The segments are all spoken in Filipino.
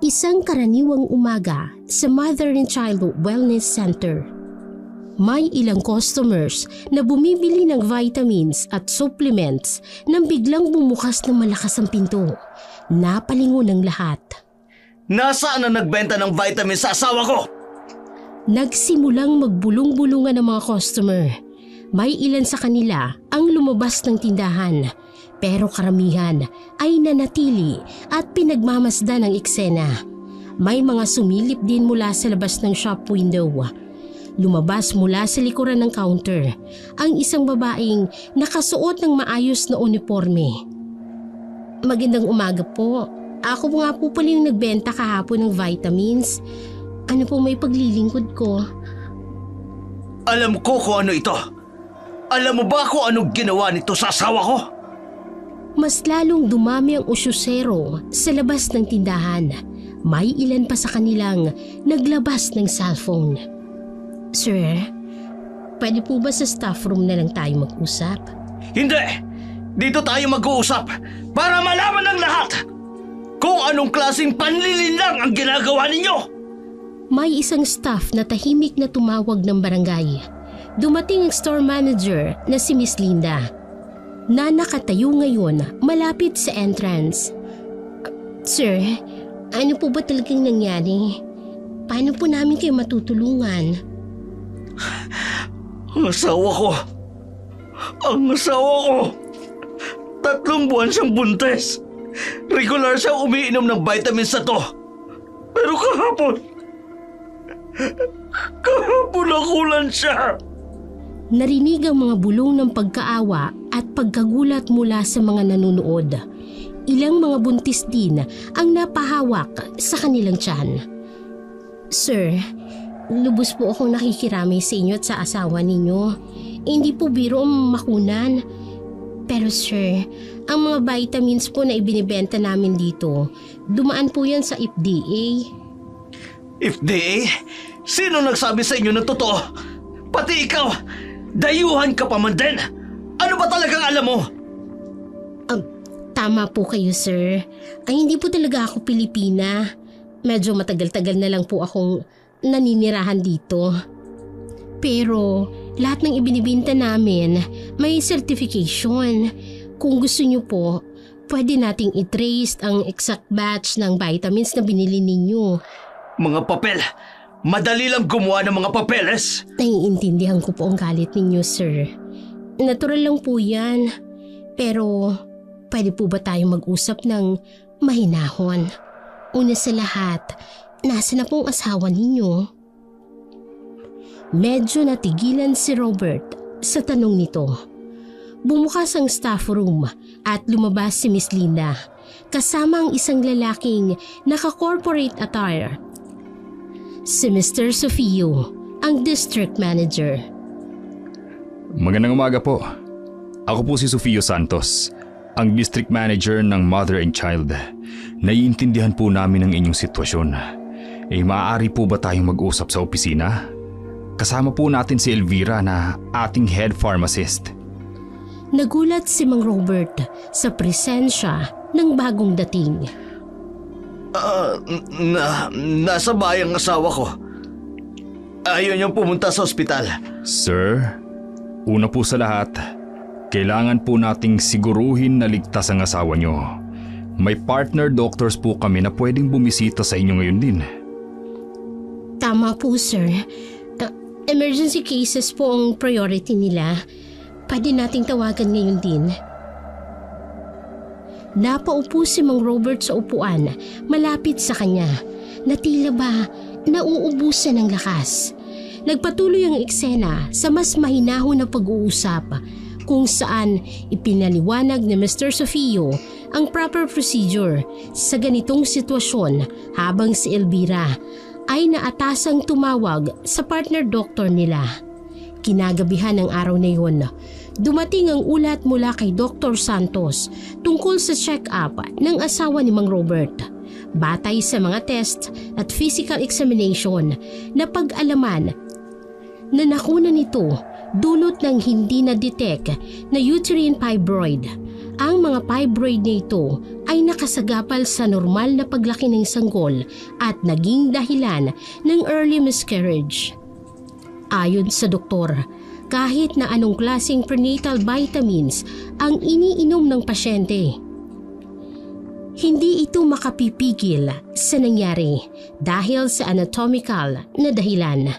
Isang karaniwang umaga sa Mother and Child Wellness Center. May ilang customers na bumibili ng vitamins at supplements nang biglang bumukas ng malakas ang pinto. Napalingon ang lahat. Nasaan na nagbenta ng vitamins sa asawa ko? Nagsimulang magbulong-bulungan ng mga customer. May ilan sa kanila ang lumabas ng tindahan, pero karamihan ay nanatili at pinagmamasdan ng eksena. May mga sumilip din mula sa labas ng shop window. Lumabas mula sa likuran ng counter ang isang babaeng nakasuot ng maayos na uniforme. Magandang umaga po. Ako nga po pala yung nagbenta kahapon ng vitamins. Ano po may paglilingkod ko? Alam ko kung ano ito. Alam mo ba kung anong ginawa nito sa asawa ko? Mas lalong dumami ang usyusero sa labas ng tindahan. May ilan pa sa kanilang naglabas ng cellphone. Sir, pwede po ba sa staff room na lang tayo mag-usap? Hindi! Dito tayo mag-uusap para malaman ng lahat kung anong klaseng panlilinlang ang ginagawa ninyo! May isang staff na tahimik na tumawag ng barangay. Dumating ang store manager na si Miss Linda, na nakatayo ngayon malapit sa entrance. Sir, ano po ba talagang nangyari? Paano po namin kayo matutulungan? Ang asawa ko! 3 buwan siyang buntes. Regular siyang umiinom ng vitamins na to. Pero kahapon nakulan siya. Narinig ang mga bulong ng pagkaawa at pagkagulat mula sa mga nanonood. Ilang mga buntis din ang napahawak sa kanilang tiyan. Sir, lubos po akong nakikiramay sa inyo at sa asawa ninyo. Hindi po biro ang makunan. Pero sir, ang mga vitamins po na ibinibenta namin dito, dumaan po yan sa FDA. FDA? Sino nagsabi sa inyo ng totoo? Pati ikaw, dayuhan ka pa man din. Ano ba talagang alam mo? Tama po kayo sir. Ay hindi po talaga ako Pilipina. Medyo matagal-tagal na lang po akong naninirahan dito. Pero lahat ng ibinibenta namin may certification. Kung gusto niyo po, pwede nating i-trace ang exact batch ng vitamins na binili ninyo. Mga papel? Madali lang gumawa ng mga papeles. Naiintindihan ko po ang galit ninyo, sir. Natural lang po yan. Pero pwede po ba tayong mag-usap ng mahinahon? Una sa lahat, nasa na pong asawa ninyo? Medyo natigilan si Robert sa tanong nito. Bumukas ang staff room at lumabas si Miss Linda kasama ang isang lalaking naka-corporate attire. Si Mr. Sofio, ang district manager. Magandang umaga po. Ako po si Sofio Santos, ang district manager ng Mother and Child. Naiintindihan po namin ang inyong sitwasyon. Maaari po ba tayong mag-usap sa opisina? Kasama po natin si Elvira na ating head pharmacist. Nagulat si Mang Robert sa presensya ng bagong dating. Nasa bayang asawa ko. Ayaw niyang pumunta sa ospital. Sir, una po sa lahat, kailangan po nating siguruhin na ligtas ang asawa niyo. May partner doctors po kami na pwedeng bumisita sa inyo ngayon din. Tama po sir. Emergency cases po ang priority nila. Pwede nating tawagan ngayon din. Napaupo si Mang Robert sa upuan malapit sa kanya na tila ba nauubusan ng lakas. Nagpatuloy ang eksena sa mas mahinahon na pag-uusap kung saan ipinaliwanag ni Mr. Sofio ang proper procedure sa ganitong sitwasyon habang si Elvira ay naatasang tumawag sa partner doctor nila. Kinagabihan ng araw na yun, dumating ang ulat mula kay Dr. Santos tungkol sa check-up ng asawa ni Mang Robert. Batay sa mga test at physical examination na pag-alaman na nakuna nito dulot ng hindi na-detect na uterine fibroid ang mga fibroid na ito ay nakasagapal sa normal na paglaki ng sanggol at naging dahilan ng early miscarriage. Ayon sa doktor, kahit na anong klaseng prenatal vitamins ang iniinom ng pasyente, hindi ito makapipigil sa nangyari dahil sa anatomical na dahilan.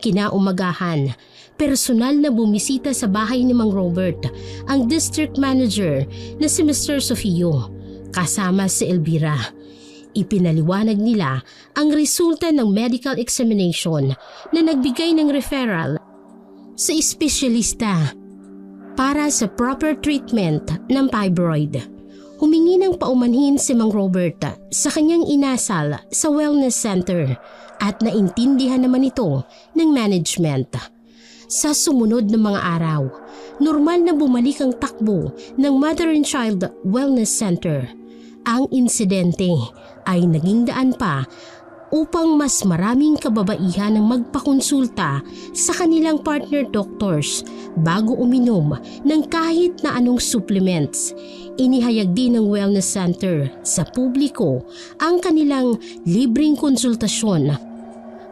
Kinaumagahan, personal na bumisita sa bahay ni Mang Robert ang district manager na si Mr. Sofio kasama si Elvira. Ipinaliwanag nila ang resulta ng medical examination na nagbigay ng referral sa espesyalista para sa proper treatment ng fibroid. Humingi ng paumanhin si Mang Robert sa kanyang inasal sa wellness center at naintindihan naman ito ng management. Sa sumunod na mga araw, normal na bumalik ang takbo ng Mother and Child Wellness Center. Ang insidente ay naging daan pa upang mas maraming kababaihan ang magpakonsulta sa kanilang partner doctors bago uminom ng kahit na anong supplements. Inihayag din ng wellness center sa publiko ang kanilang libreng konsultasyon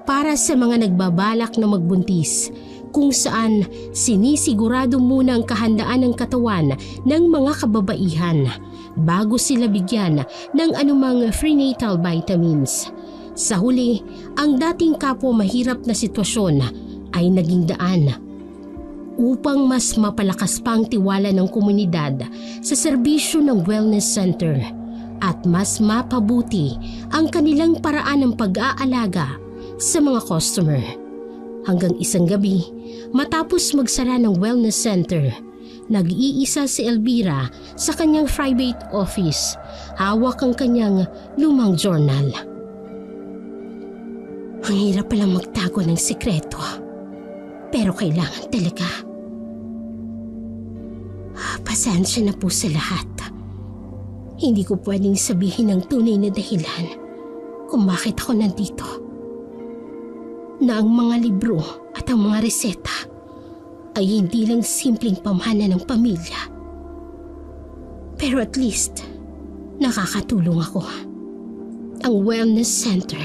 para sa mga nagbabalak na magbuntis, kung saan sinisigurado muna ang kahandaan ng katawan ng mga kababaihan bago sila bigyan ng anumang prenatal vitamins. Sa huli, ang dating kapwa mahirap na sitwasyon ay naging daan upang mas mapalakas pa ang tiwala ng komunidad sa serbisyo ng wellness center at mas mapabuti ang kanilang paraan ng pag-aalaga sa mga customer. Hanggang isang gabi, matapos magsara ng wellness center, nag-iisa si Elvira sa kanyang private office, hawak ang kanyang lumang journal. Ang hirap palang magtago ng sikreto, pero kailangan talaga. Pasensya na po sa lahat. Hindi ko pwedeng sabihin ang tunay na dahilan kung bakit ako nandito. Na ang mga libro at ang mga reseta ay hindi lang simpleng pamana ng pamilya. Pero at least, nakakatulong ako. Ang wellness center,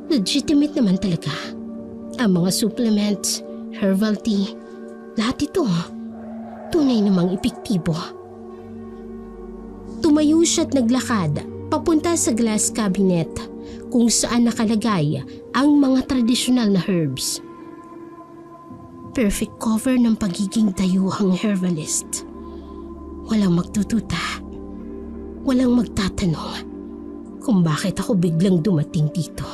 legitimate naman talaga. Ang mga supplements, herbal tea, lahat ito, tunay namang epektibo. Tumayo siya't naglakad papunta sa glass cabinet kung saan nakalagay ang mga tradisyonal na herbs. Perfect cover ng pagiging dayuhang herbalist. Walang magtututa, walang magtatanong kung bakit ako biglang dumating dito.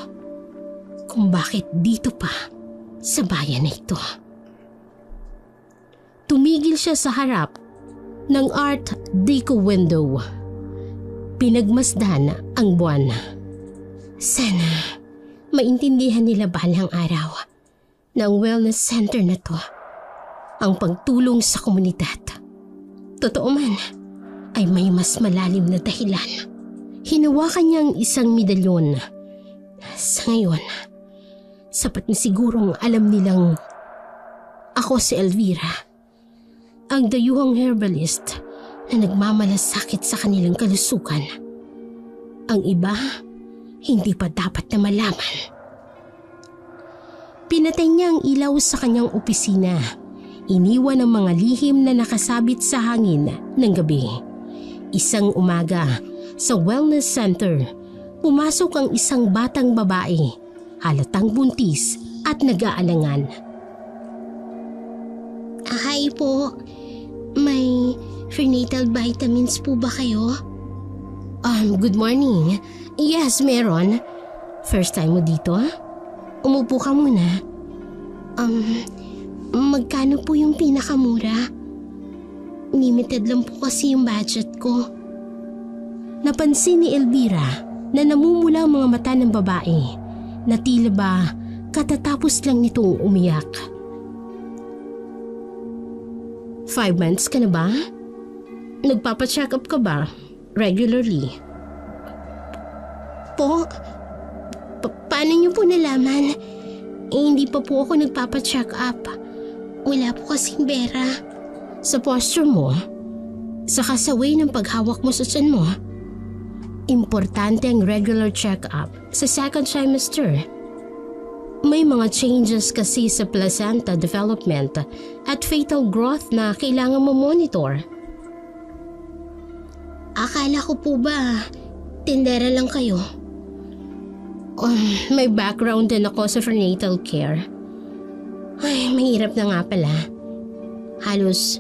Kung bakit dito pa sa bayan na ito. Tumigil siya sa harap ng Art Deco window. Pinagmasdan ang buwan. Sana maintindihan nila balang araw na ang wellness center na to ang pagtulong sa komunidad. Totoo man ay may mas malalim na dahilan. Hinawakan niyang isang medalyon. Sa ngayon, sapat na sigurong alam nilang ako si Elvira, ang dayuhang herbalist na nagmamalasakit sa kanilang kalusugan. Ang iba, hindi pa dapat na malaman. Pinatay niya ang ilaw sa kanyang opisina. Iniwan ang mga lihim na nakasabit sa hangin ng gabi. Isang umaga, sa wellness center, pumasok ang isang batang babae, halatang buntis at nag-aalangan. Hi po, may prenatal vitamins po ba kayo? Good morning. Yes, meron. First time mo dito? Umupo ka muna. Magkano po yung pinakamura? Limited lang po kasi yung budget ko. Napansin ni Elvira na namumula ang mga mata ng babae na tila ba katatapos lang nitong umiyak. 5 months ka na ba? Nagpapacheck up ka ba? Regularly? Po? Paano niyo po nalaman? Hindi pa po ako nagpapacheck up. Wala po kasing pera. Sa posture mo, Saka sa way ng paghawak mo sa tiyan mo. Importante ang regular check-up sa second trimester. May mga changes kasi sa placenta development at fetal growth na kailangan mo monitor. Akala ko po ba tindera lang kayo? May background din ako sa prenatal care. Ay, mahirap na nga pala. Halos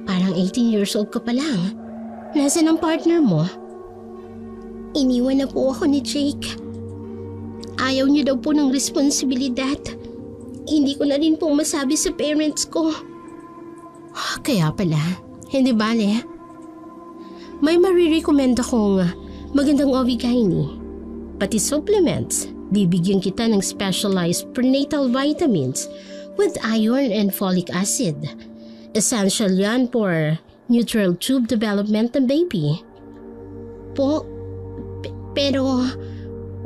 parang 18 years old ka pa lang. Nasaan ang partner mo? Iniwan na po ako ni Jake. Ayaw niya daw po ng responsibilidad. Hindi ko na rin po masabi sa parents ko. Kaya pala, hindi bale. May marirecommend akong magandang OB-GYN. Pati supplements, bibigyan kita ng specialized prenatal vitamins with iron and folic acid. Essential yan for neutral tube development ng baby. Po, pero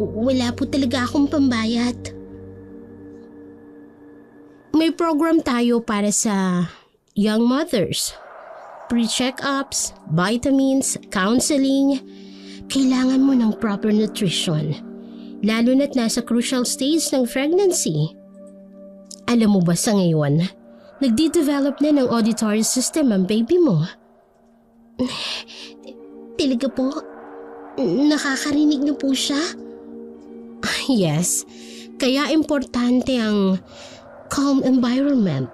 wala po talaga akong pambayad. May program tayo para sa young mothers. Pre-check-ups, vitamins, counseling. Kailangan mo ng proper nutrition, lalo na't nasa crucial stage ng pregnancy. Alam mo ba sa ngayon, nagde-develop na ng auditory system ang baby mo. Talaga po, nakakarinig na po siya? Yes, kaya importante ang calm environment.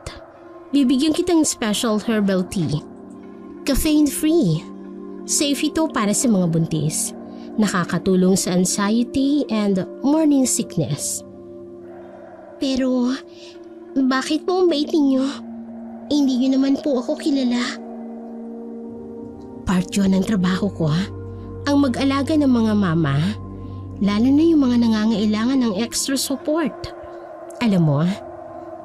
Bibigyan kitang special herbal tea. Caffeine-free. Safe ito para sa mga buntis. Nakakatulong sa anxiety and morning sickness. Pero, bakit po ang bait ninyo? Hindi nyo naman po ako kilala. Part yun ng trabaho ko, ang mag-alaga ng mga mama, lalo na yung mga nangangailangan ng extra support. Alam mo,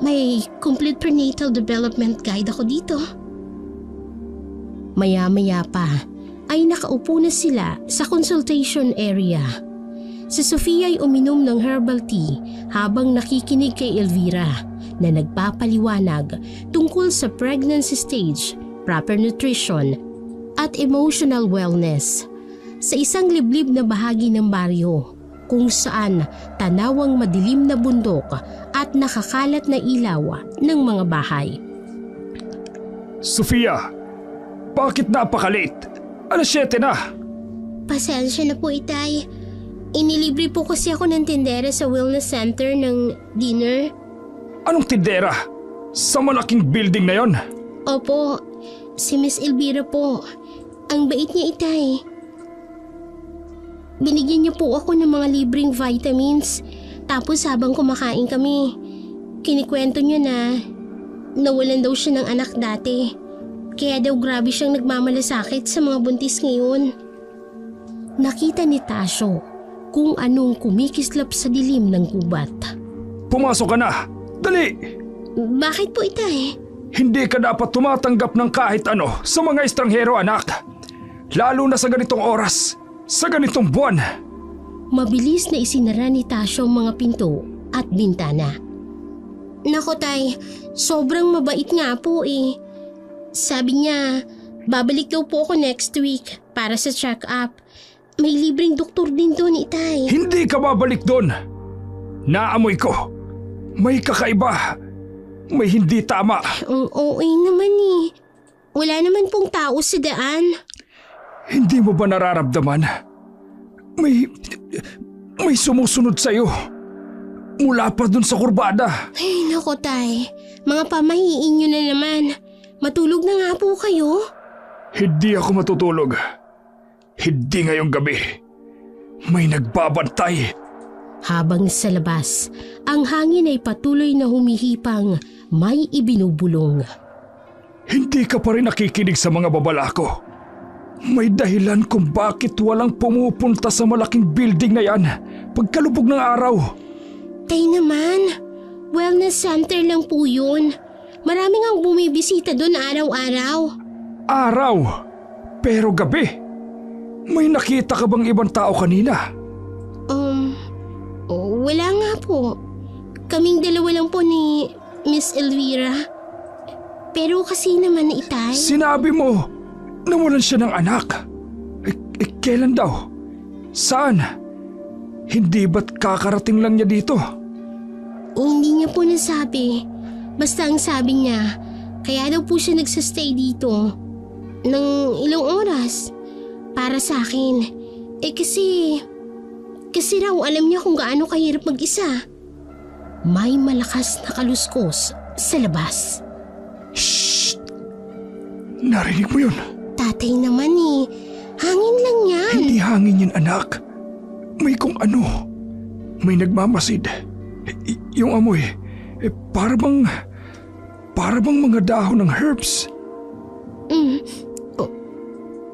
may complete prenatal development guide ako dito. Maya-maya pa, ay nakaupo na sila sa consultation area. Si Sofia ay uminom ng herbal tea habang nakikinig kay Elvira na nagpapaliwanag tungkol sa pregnancy stage, proper nutrition at emotional wellness sa isang liblib na bahagi ng baryo kung saan tanawang madilim na bundok at nakakalat na ilaw ng mga bahay. Sofia, bakit napaka-late? 7:00 na. Pasensya na po, Itay. Inilibre po kasi ako ng tindera sa wellness center ng dinner. Anong tindera? Sa malaking building na yon? Opo, si Miss Elvira po. Ang bait niya, Itay. Binigyan niya po ako ng mga libreng vitamins. Tapos habang kumakain kami, kinikwento niya na nawalan daw siya ng anak dati. Kaya daw grabe siyang nagmamalasakit sa mga buntis ngayon. Nakita ni Tasyo kung anong kumikislap sa dilim ng gubat. Pumasok ka na! Dali! Bakit po, Itay? Hindi ka dapat tumatanggap ng kahit ano sa mga estranghero, anak. Lalo na sa ganitong oras, sa ganitong buwan. Mabilis na isinara ni Tasyo ang mga pinto at bintana. Nako, Tay, sobrang mabait nga po eh. Sabi niya, babalik daw po ako next week para sa check-up. May libreng doktor din doon, Itay. Hindi ka babalik doon. Naamoy ko. May kakaiba. May hindi tama. Ang OA naman eh. Wala naman pong tao sa daan. Hindi mo ba nararamdaman? May sumusunod sa'yo. Mula pa dun sa kurbada. Ay, nako, Tay. Mga pamahiin nyo na naman. Matulog na nga po kayo. Hindi ako matutulog. Hindi ngayong gabi. May nagbabantay. Habang sa labas, ang hangin ay patuloy na humihipang may ibinubulong. Hindi ka pa rin nakikinig sa mga babala ko. May dahilan kung bakit walang pumupunta sa malaking building na yan pagkalubog ng araw. Tay naman, wellness center lang po yun. Marami ngang bumibisita doon araw-araw. Araw? Pero gabi? May nakita ka bang ibang tao kanina? Wala nga po. Kaming dalawa lang po ni Miss Elvira. Pero kasi naman, Itay. Sinabi mo, nawalan siya ng anak. Kailan daw? Saan? Hindi ba't kakarating lang niya dito? Hindi niya po nasabi. Basta ang sabi niya, kaya daw po siya nagsastay dito ng ilang oras para sa akin. Kasi raw alam niya kung gaano kahirap mag-isa. May malakas na kaluskos sa labas. Shh! Narinig mo yun? Tatay naman hangin lang yan. Hindi hangin yan, anak. May kung ano. May nagmamasid. Yung amoy, para bang mga dahon ng herbs.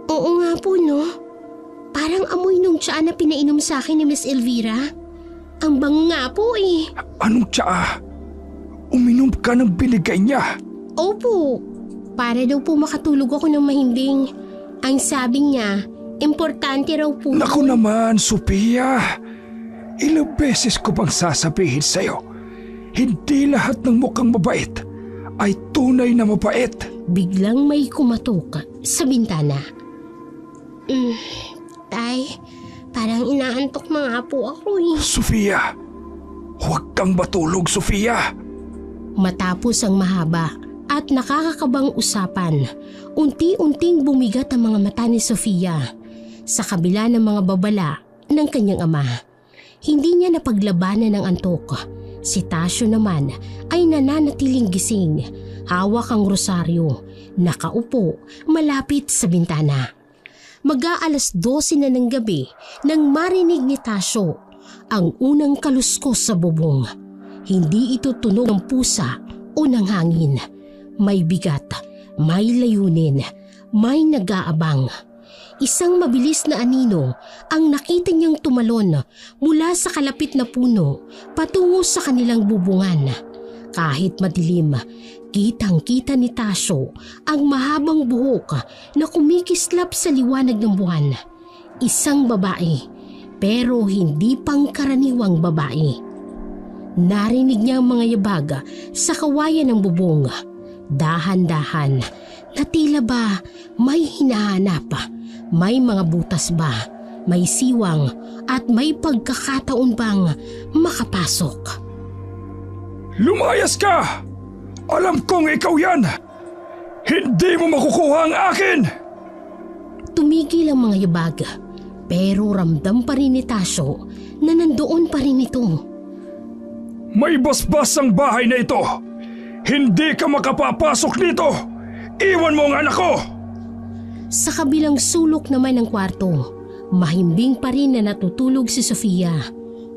Oo nga po, no? Parang amoy nung tsaa na pinainom sa akin ni Miss Elvira. Ang bango nga po Anong tsaa? Uminom ka ng binigay niya? Opo, para daw po makatulog ako ng mahimbing. Ang sabi niya, importante raw po. Naku naman, Sophia. Ilang beses ko bang sasabihin sa'yo, hindi lahat ng mukhang mabait ay tunay na mabait. Biglang may kumatok sa bintana. Tay, parang inaantok na nga po ako Sophia, huwag kang matulog, Sophia. Matapos ang mahaba at nakakakabang usapan, unti-unting bumigat ang mga mata ni Sofia sa kabila ng mga babala ng kanyang ama. Hindi niya napaglabanan ng antok. Si Tasyo naman ay nananatiling gising, hawak ang rosaryo, nakaupo malapit sa bintana. Mag-aalas 12 na ng gabi nang marinig ni Tasyo ang unang kaluskos sa bubong. Hindi ito tunog ng pusa o ng hangin. May bigat, may layunin, may nag-aabang. Isang mabilis na anino ang nakita niyang tumalon mula sa kalapit na puno patungo sa kanilang bubungan. Kahit madilim, kitang-kita ni Tasyo ang mahabang buhok na kumikislap sa liwanag ng buwan. Isang babae, pero hindi pangkaraniwang babae. Narinig niya ang mga yabag sa kawayan ng bubong. Dahan-dahan, na tila ba may hinahanap. May mga butas ba, may siwang at may pagkakataon bang makapasok. Lumayas ka! Alam kong ikaw yan! Hindi mo makukuha ang akin! Tumigil ang mga yabag, pero ramdam pa rin ni Tasyo na nandoon pa rin ito. May basbas ang bahay na ito! Hindi ka makapapasok dito! Iwan mo ang anak ko! Sa kabilang sulok naman ng kwarto, mahimbing pa rin na natutulog si Sofia.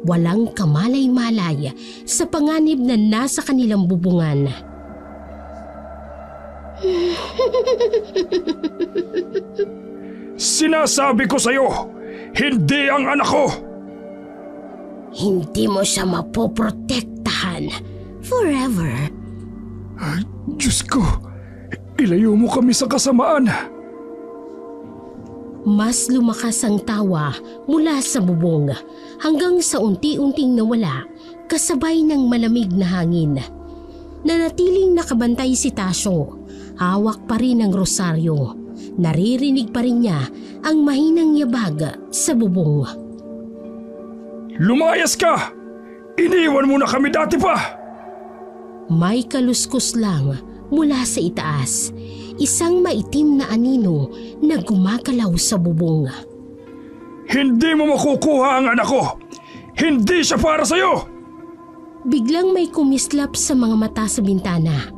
Walang kamalay-malay sa panganib na nasa kanilang bubungan. Sinasabi ko sa'yo, hindi ang anak ko! Hindi mo siya mapoprotektahan forever. Ay, Diyos ko, ilayo mo kami sa kasamaan. Mas lumakas ang tawa mula sa bubong hanggang sa unti-unting nawala kasabay ng malamig na hangin. Nanatiling nakabantay si Tasyo, hawak pa rin ang rosaryo. Naririnig pa rin niya ang mahinang yabag sa bubong. Lumayas ka! Iniwan mo na kami dati pa! May kaluskos lang mula sa itaas. Isang maitim na anino na gumagalaw sa bubong. Hindi mo makukuha ang anak ko! Hindi siya para sa'yo! Biglang may kumislap sa mga mata sa bintana.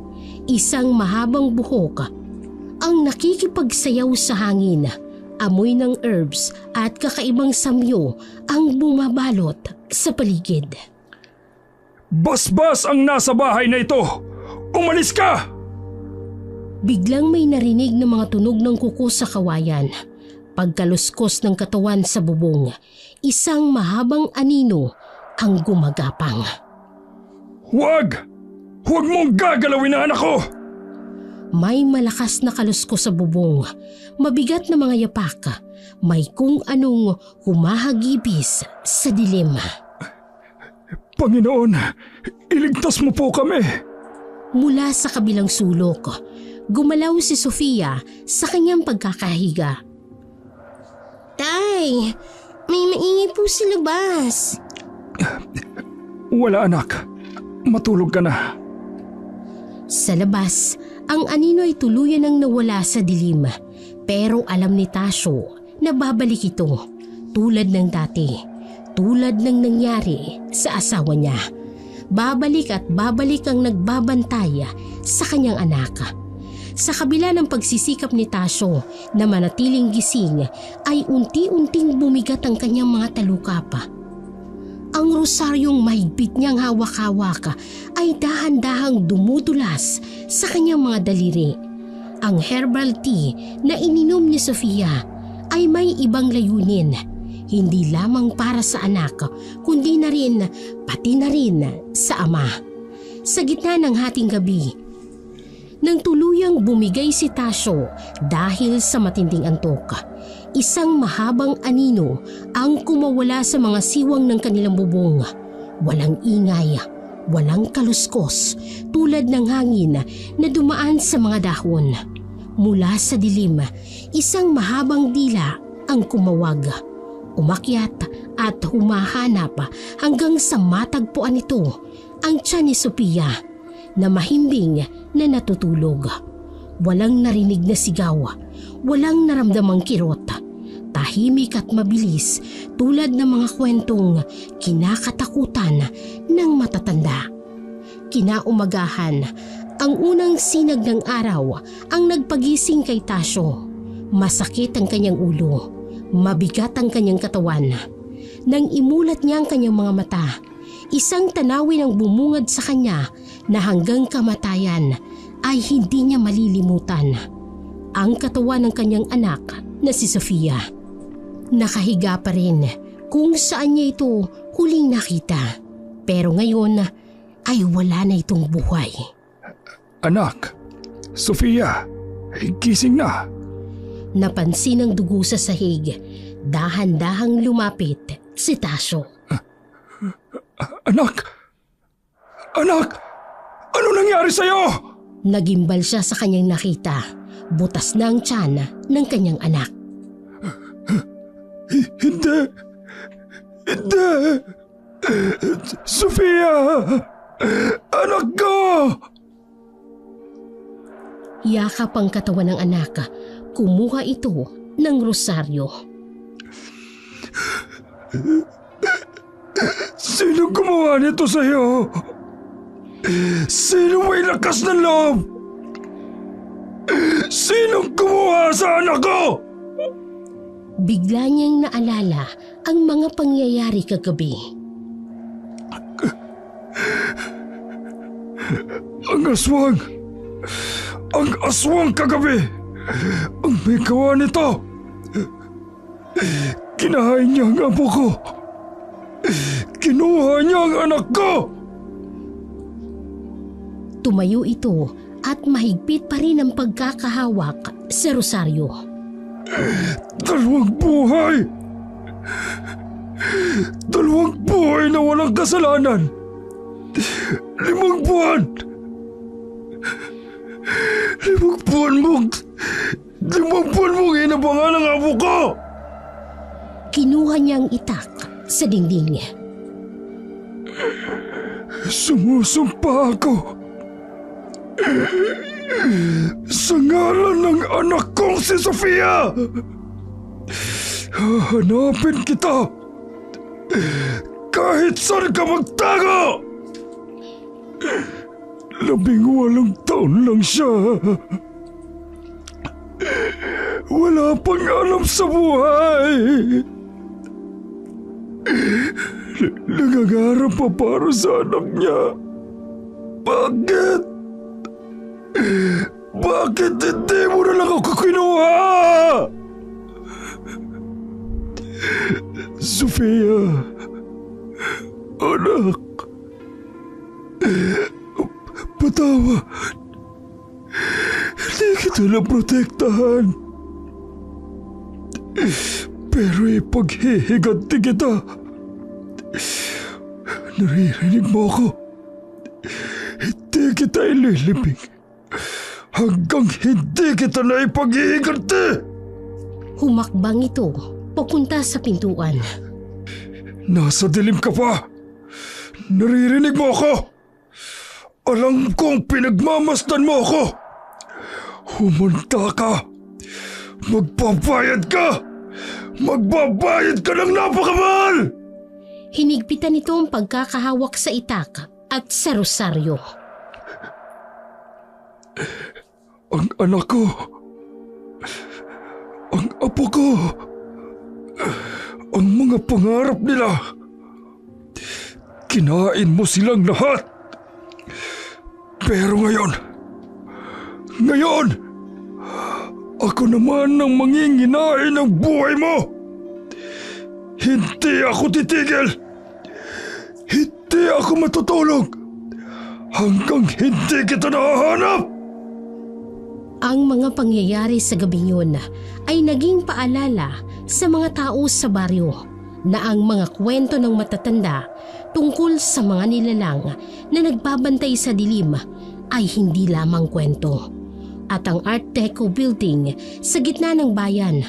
Isang mahabang buhok ang nakikipagsayaw sa hangin. Amoy ng herbs at kakaibang samyo ang bumabalot sa paligid. Basbas ang nasa bahay na ito! Umalis ka! Biglang may narinig ng mga tunog ng kuko sa kawayan. Pagkaluskos ng katawan sa bubong, isang mahabang anino ang gumagapang. Huwag! Huwag mong gagalawin ang anak ko! May malakas na kaluskos sa bubong, mabigat na mga yapak, may kung anong humahagibis sa dilim. Panginoon, iligtas mo po kami! Mula sa kabilang sulok, Gumalaw si Sofia sa kanyang pagkakahiga. Tay, may maingay po sa labas. Wala anak. Matulog ka na. Sa labas, ang anino ay tuluyan ng nawala sa dilim. Pero alam ni Tasyo na babalik ito tulad ng dati. Tulad ng nangyari sa asawa niya. Babalik at babalik ang nagbabantay sa kanyang anak. Sa kabila ng pagsisikap ni Tasyo na manatiling gising ay unti-unting bumigat ang kanyang mga talukap. Ang rosaryong mahigpit niyang hawak-hawak ay dahan-dahang dumudulas sa kanyang mga daliri. Ang herbal tea na ininom ni Sofia ay may ibang layunin. Hindi lamang para sa anak, kundi na rin, pati na rin sa ama. Sa gitna ng hating gabi, nang tuluyang bumigay si Tasyo dahil sa matinding antok, isang mahabang anino ang kumawala sa mga siwang ng kanilang bubong. Walang ingay, walang kaluskos, tulad ng hangin na dumaan sa mga dahon. Mula sa dilim, isang mahabang dila ang kumawag. Umakyat at humahanap hanggang sa matagpuan ito ang tiyan ni Sophia na mahimbing na natutulog. Walang narinig na sigaw, walang naramdamang kirot. Tahimik at mabilis tulad ng mga kwentong kinakatakutan ng matatanda. Kinaumagahan, ang unang sinag ng araw ang nagpagising kay Tasyo. Masakit ang kanyang ulo. Mabigat ang kanyang katawan. Nang imulat niya ang kanyang mga mata, isang tanawin ang bumungad sa kanya na hanggang kamatayan ay hindi niya malilimutan. Ang katawan ng kanyang anak na si Sofia. Nakahiga pa rin kung saan niya ito huling nakita. Pero ngayon ay wala na itong buhay. Anak, Sofia, gising na. Napansin ang dugo sa sahig. Dahan-dahang lumapit si Tasyo. Anak! Anak! Ano nangyari sa'yo? Nagimbal siya sa kanyang nakita. Butas na ang tiyan ng kanyang anak. Hindi! Hindi! Sofia! Anak ko! Yakap ang katawan ng anak. Kumuha ito ng rosaryo. Sino gumawa nito sa'yo? Sino may lakas ng loob? Sino gumawa sa anak ko? Bigla niyang naalala ang mga pangyayari kagabi. Ang aswang! Ang aswang kagabi! Ang may gawa nito! Kinahain niya ang amo ko! Kinuha niya ang anak ko! Tumayo ito at mahigpit pa rin ang pagkakahawak sa rosaryo. Dalawang buhay! Dalawang buhay na walang kasalanan! 5 buwan! 5 buwan mong inabangan ang amo ko! Kinuha niyang itak sa dingding. Sumusumpa ako sa ngalan ng anak kong si Sofia! Hahanapin kita kahit saan ka magtago! 18 taon lang siya. Wala pang alam sa buhay. Nangangarap pa para sa anak niya. Bakit? Bakit hindi mo na lang ako kinuha? Sofia, anak, patawad. Hindi kita naprotektahan. Pero ipaghihiganti kita. Naririnig mo ako? Hindi kita ililibing hanggang hindi kita na ipag-iigante. Humakbang ito papunta sa pintuan. Nasa dilim ka pa. Naririnig mo ako. Alam kong pinagmamasdan mo ako. Humunta ka. Magbabayad ka. Magbabayad ka ng napakamahal. Hinigpitan nito ang pagkakahawak sa itak at sa rosaryo. Ang anak ko. Ang apo ko. Ang mga pangarap nila. Kinain mo silang lahat. Pero ngayon, ako naman ang manginginain ng buhay mo. Hindi ako titigil. Hindi ako matutulog hanggang hindi kita nahahanap. Ang mga pangyayari sa gabing yun ay naging paalala sa mga tao sa baryo na ang mga kwento ng matatanda tungkol sa mga nilalang na nagbabantay sa dilim ay hindi lamang kwento. At ang Art Deco building sa gitna ng bayan,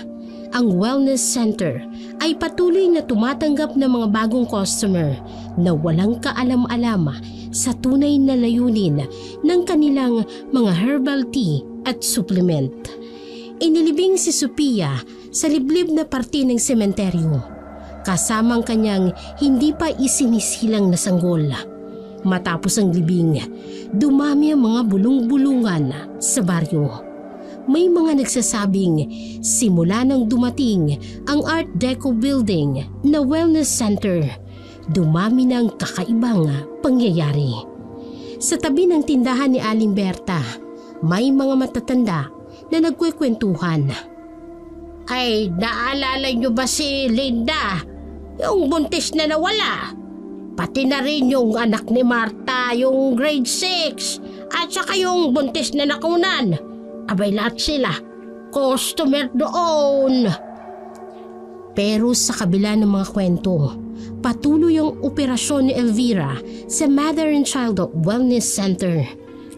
ang Wellness Center, ay patuloy na tumatanggap ng mga bagong customer na walang kaalam-alam sa tunay na layunin ng kanilang mga herbal tea at supplement. Inilibing si Sophia sa liblib na parte ng sementeryo, kasamang kanyang hindi pa isinisilang na sanggol. Matapos ang libing, dumami ang mga bulong-bulungan sa baryo. May mga nagsasabing simula nang dumating ang Art Deco building na Wellness Center, dumami ng kakaibang pangyayari. Sa tabi ng tindahan ni Aling Berta, may mga matatanda na nagkwekwentuhan. Ay, naalala niyo ba si Linda? Yung buntis na nawala. Pati na rin yung anak ni Marta, yung grade 6. At saka yung buntis na nakunan. Abay, lahat sila customer doon. Pero sa kabila ng mga kwento, patuloy ang operasyon ni Elvira sa Mother and Child Wellness Center.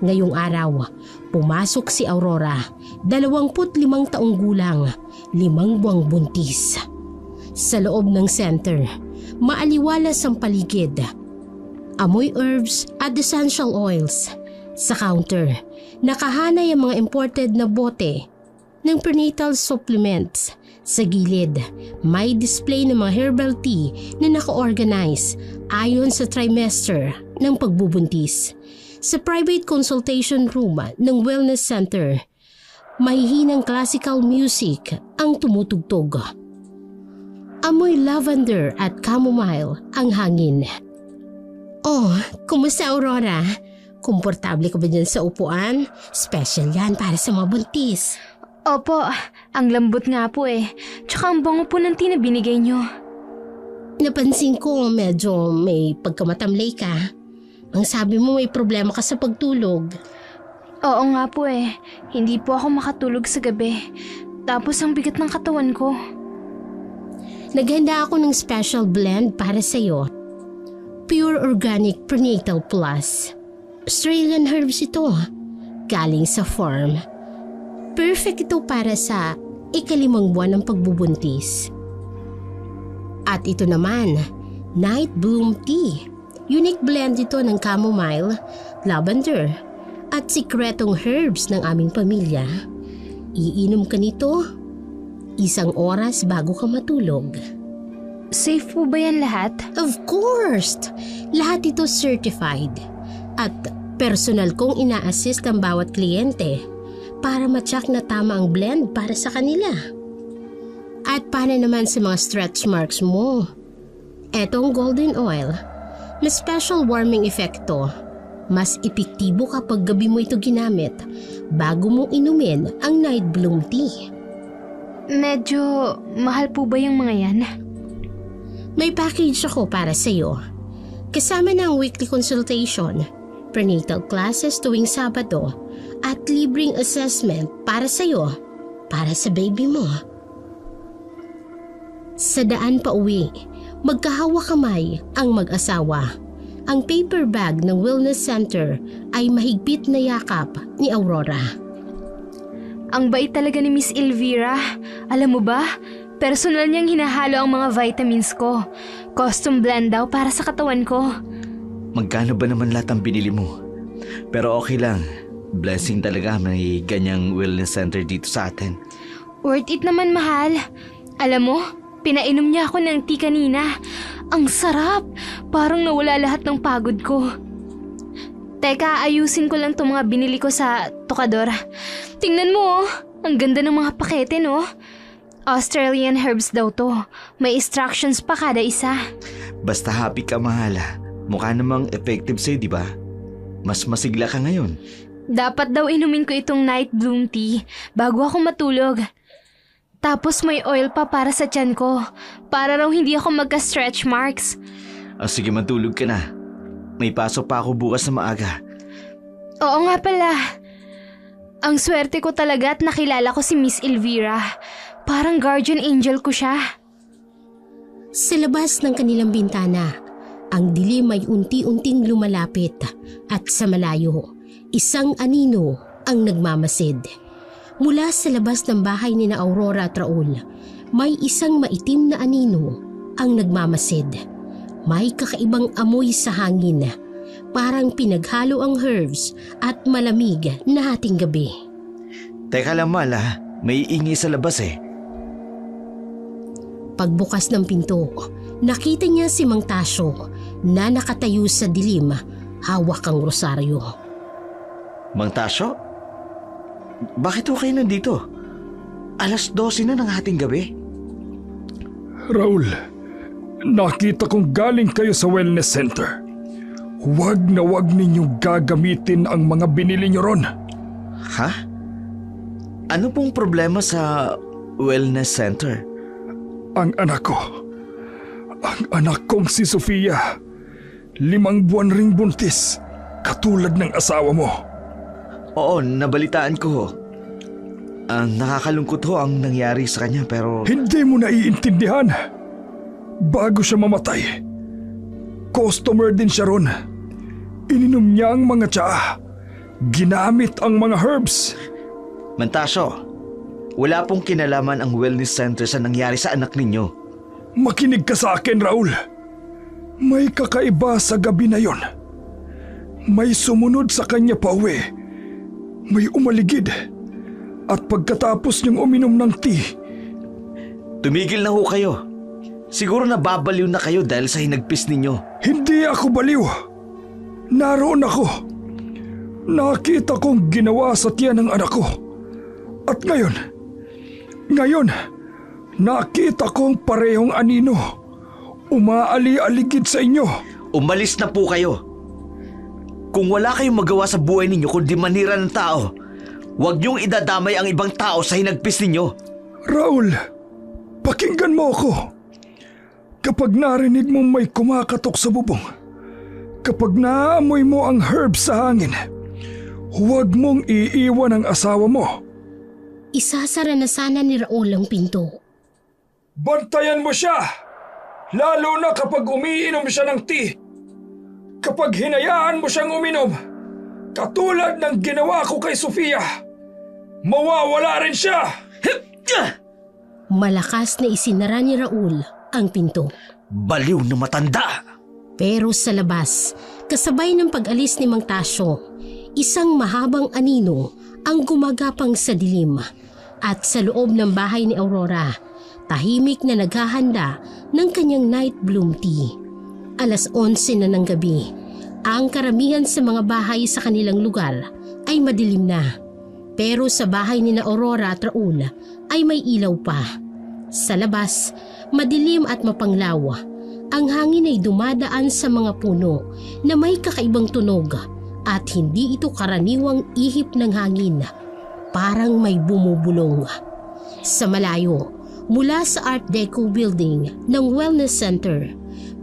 Ngayong araw, pumasok si Aurora, 25 taong gulang, 5 buwang buntis. Sa loob ng center, maaliwalas ang paligid. Amoy herbs at essential oils. Sa counter, nakahanay ang mga imported na bote ng prenatal supplements. Sa gilid, may display ng mga herbal tea na naka-organize ayon sa trimester ng pagbubuntis. Sa private consultation room ng Wellness Center, mahihinang classical music ang tumutugtog. Amoy lavender at chamomile ang hangin. Oh, kumusta Aurora? Komportable ka ba dyan sa upuan? Special yan para sa mga buntis. Opo, ang lambot nga po eh. Tsaka ang bango po ng tea na binigay nyo. Napansin ko medyo may pagkamatamlay ka. Ang sabi mo may problema ka sa pagtulog. Oo nga po eh. Hindi po ako makatulog sa gabi. Tapos ang bigat ng katawan ko. Naghanda ako ng special blend para sa'yo. Pure Organic Prenatal Plus. Australian herbs ito. Galing sa farm. Perfect ito para sa 5 buwan ng pagbubuntis. At ito naman, Night Bloom Tea. Unique blend ito ng chamomile, lavender, at sikretong herbs ng aming pamilya. Iinom ka nito 1 oras bago ka matulog. Safe po ba yan lahat? Of course! Lahat ito certified. At personal kong ina-assist ang bawat kliyente para ma-check na tama ang blend para sa kanila. At paano naman sa mga stretch marks mo? Etong golden oil, may special warming effect to. Mas epektibo kapag gabi mo ito ginamit bago mo inumin ang night bloom tea. Medyo mahal po ba yung mga yan? May package ako para sa'yo. Kasama na ang weekly consultation, prenatal classes tuwing Sabado, at libreng assessment para sa'yo, para sa baby mo. Sa daan pa uwi, magkahawak kamay ang mag-asawa. Ang paper bag ng Wellness Center ay mahigpit na yakap ni Aurora. Ang bait talaga ni Miss Elvira. Alam mo ba, personal niyang hinahalo ang mga vitamins ko. Custom blend daw para sa katawan ko. Magkano ba naman lahat ang binili mo? Pero okay lang. Blessing talaga may ganyang wellness center dito sa atin. Worth it naman, mahal. Alam mo, pinainom niya ako ng tea kanina. Ang sarap! Parang nawala lahat ng pagod ko. Teka, ayusin ko lang itong mga binili ko sa tokador. Tingnan mo, ang ganda ng mga pakete, no? Australian herbs daw to. May instructions pa kada isa. Basta happy ka, mahal. Mukha namang effective sa'yo, di ba? Mas masigla ka ngayon. Dapat daw inumin ko itong night bloom tea bago ako matulog. Tapos may oil pa para sa tiyan ko. Para raw hindi ako magka-stretch marks. Sige, matulog ka na. May pasok pa ako bukas na maaga. Oo nga pala. Ang swerte ko talaga at nakilala ko si Miss Elvira. Parang guardian angel ko siya. Sa labas ng kanilang bintana, ang dilim ay unti-unting lumalapit at sa malayo, isang anino ang nagmamasid. Mula sa labas ng bahay ni na Aurora at Raul, may isang maitim na anino ang nagmamasid. May kakaibang amoy sa hangin, parang pinaghalo ang herbs at malamig na hating gabi. Teka lang, mahal, may ingay sa labas eh. Pagbukas ng pinto, nakita niya si Mang Tasyo na nakatayo sa dilim, hawak ang rosaryo. Mang Tasyo? Bakit ho kayo nandito? 12:00 na ng hating gabi. Raul, nakita kong galing kayo sa wellness center. Huwag na huwag ninyong gagamitin ang mga binili nyo ron. Ha? Ano pong problema sa wellness center? Ang anak kong si Sofia, 5 buwan ring buntis, katulad ng asawa mo. Oo, nabalitaan ko ho. Nakakalungkot ho ang nangyari sa kanya pero... Hindi mo naiintindihan. Bago siya mamatay, customer din siya ron. Ininom niya ang mga tsaa. Ginamit ang mga herbs. Mang Tasyo, wala pong kinalaman ang wellness center sa nangyari sa anak ninyo. Makinig ka sa akin, Raul. May kakaiba sa gabi na yon. May sumunod sa kanya pa uwi. May umaligid. At pagkatapos niyang uminom ng tea... Tumigil na ho kayo. Siguro nababaliw na kayo dahil sa hinagpis ninyo. Hindi ako baliw. Naroon ako. Nakita kong ginawa sa tiyan ng anak ko. At ngayon, nakita kong parehong anino. Umaali-aligid sa inyo. Umalis na po kayo. Kung wala kayong magawa sa buhay ninyo kundi manira ng tao, huwag niyong idadamay ang ibang tao sa hinagpis ninyo. Raul, pakinggan mo ako. Kapag narinig mong may kumakatok sa bubong, kapag naamoy mo ang herbs sa hangin, huwag mong iiwan ang asawa mo. Isasara na sana ni Raul ang pinto. Bantayan mo siya! Lalo na kapag umiinom siya ng tea. Kapag hinayaan mo siyang uminom, katulad ng ginawa ko kay Sofia, mawawala rin siya! Malakas na isinara ni Raul ang pinto. Baliw na matanda! Pero sa labas, kasabay ng pag-alis ni Mang Tasyo, isang mahabang anino ang gumagapang sa dilim. At sa loob ng bahay ni Aurora, tahimik na naghahanda ng kanyang night bloom tea. 11:00 na ng gabi. Ang karamihan sa mga bahay sa kanilang lugar ay madilim na. Pero sa bahay ni Aurora at Raul ay may ilaw pa. Sa labas, madilim at mapanglaw. Ang hangin ay dumadaan sa mga puno na may kakaibang tunog at hindi ito karaniwang ihip ng hangin. Parang may bumubulong. Sa malayo, mula sa Art Deco building ng Wellness Center,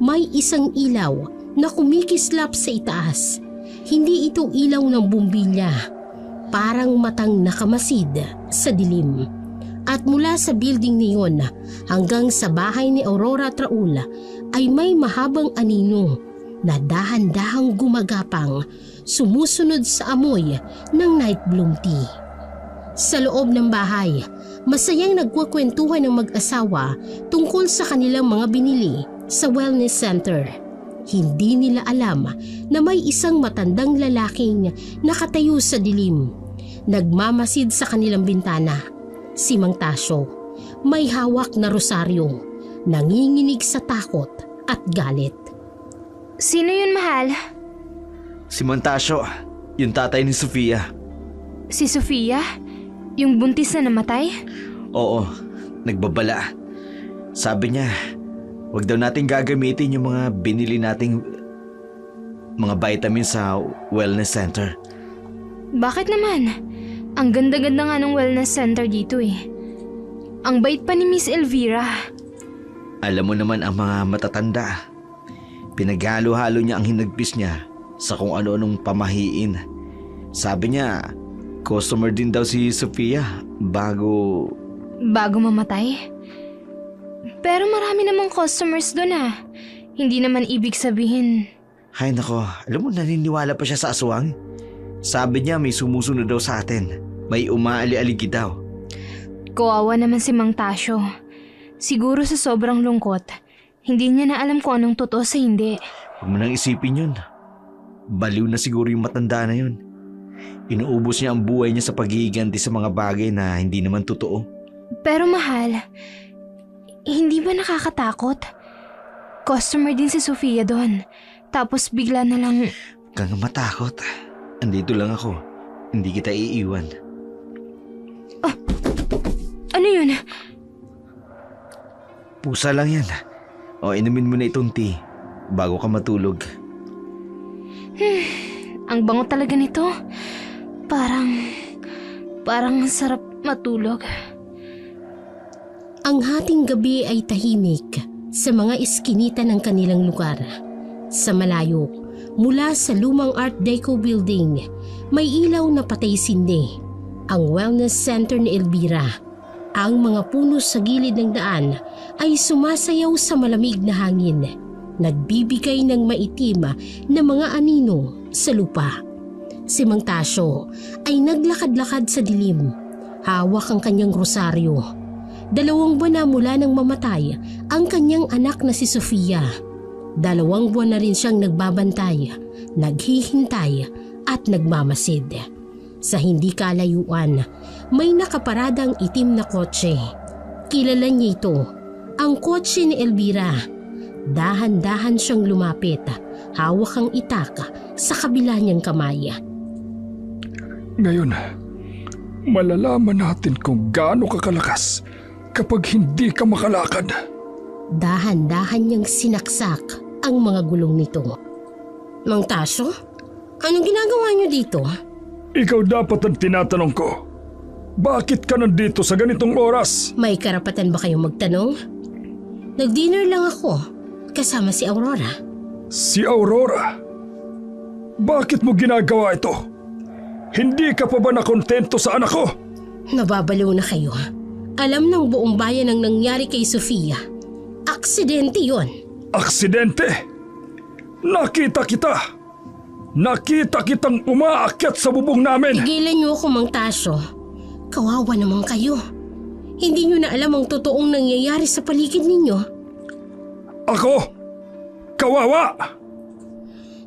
may isang ilaw na kumikislap sa itaas. Hindi ito ilaw ng bumbilya. Parang matang nakamasid sa dilim. At mula sa building niyon hanggang sa bahay ni Aurora at Raul ay may mahabang anino na dahan-dahang gumagapang, sumusunod sa amoy ng night bloom tea. Sa loob ng bahay, masayang nagkukwentuhan ng mag-asawa tungkol sa kanilang mga binili sa wellness center. Hindi nila alam na may isang matandang lalaking nakatayo sa dilim. Nagmamasid sa kanilang bintana. Si Mang Tasyo, may hawak na rosaryo, nanginginig sa takot at galit. Sino yun, mahal? Si Mantasyo, yung tatay ni Sofia. Si Sofia? Yung buntis na namatay? Oo, nagbabala. Sabi niya, wag daw natin gagamitin yung mga binili nating mga vitamins sa wellness center. Bakit naman? Ang ganda-ganda nga ng wellness center dito eh. Ang bait pa ni Miss Elvira. Alam mo naman ang mga matatanda. Pinaghalo-halo niya ang hinagpis niya sa kung ano-anong pamahiin. Sabi niya, customer din daw si Sofia bago Mamatay? Pero marami namang customers doon ah. Hindi naman ibig sabihin. Hay nako, alam mo naniniwala pa siya sa aswang? Sabi niya may sumusunod daw sa atin. May umaali-aligi daw. Kawawa naman si Mang Tasyo. Siguro sa sobrang lungkot, hindi niya na alam kung anong totoo sa hindi. Huwag mo nang isipin yun. Baliw na siguro yung matanda na yun. Inuubos niya ang buhay niya sa paghihiganti sa mga bagay na hindi naman totoo. Pero mahal, hindi ba nakakatakot? Customer din si Sofia doon. Tapos bigla na lang... Huwag kang matakot. Andito lang ako. Hindi kita iiwan. Ano yun? Pusa lang yan. O inumin mo na itong tea bago ka matulog. Ang bango talaga nito. Parang sarap matulog. Ang hating gabi ay tahimik sa mga iskinita ng kanilang lugar. Sa malayo, mula sa lumang Art Deco building, may ilaw na patay-sindi. Ang wellness center ni Elvira. Ang mga puno sa gilid ng daan ay sumasayaw sa malamig na hangin. Nagbibigay ng maitim na mga anino sa lupa. Si Mang Tasyo ay naglakad-lakad sa dilim. Hawak ang kanyang rosaryo. 2 buwan na mula nang mamatay ang kanyang anak na si Sofia. 2 buwan na rin siyang nagbabantay, naghihintay at nagmamasid. Sa hindi kalayuan, may nakaparadang itim na kotse. Kilala niya ito, ang kotse ni Elvira. Dahan-dahan siyang lumapit, hawak ang itak sa kabila niyang kamay. Ngayon, malalaman natin kung gaano kakalakas kapag hindi ka makalakad. Dahan-dahan niyang sinaksak ang mga gulong nito. Mang Tasyo, anong ginagawa niyo dito? Ikaw dapat ang tinatanong ko. Bakit ka nandito sa ganitong oras? May karapatan ba kayong magtanong? Nag-dinner lang ako, kasama si Aurora. Si Aurora? Bakit mo ginagawa ito? Hindi ka pa ba nakontento sa anak ko? Nababaliw na kayo. Alam ng buong bayan ang nangyari kay Sofia. Aksidente yon. Aksidente? Nakita kita. Nakita kitang umaakyat sa bubong namin. Tigilan niyo ako, Mang Tasyo. Kawawa naman kayo. Hindi niyo na alam ang totoong nangyayari sa paligid ninyo. Ako? Kawawa?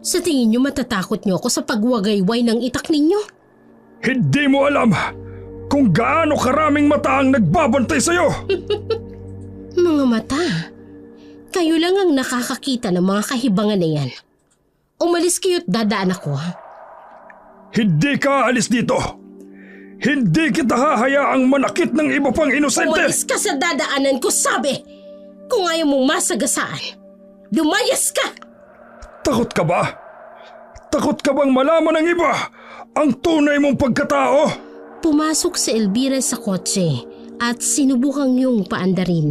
Sa tingin niyo matatakot niyo ako sa pagwagayway ng itak ninyo? Hindi mo alam kung gaano karaming mata ang nagbabantay sa'yo. Mga mata. Kayo lang ang nakakakita ng mga kahibangan na yan. Umalis kayo't dadaan ako. Hindi ka alis dito. Hindi kita hahayaang manakit ng iba pang inosente. Umalis ka sa dadaanan ko, sabi! Kung ayaw mong masagasaan, lumayas ka! Takot ka ba? Takot ka bang malaman ng iba ang tunay mong pagkatao? Pumasok si Elvira sa kotse at sinubukang niyong paandarin.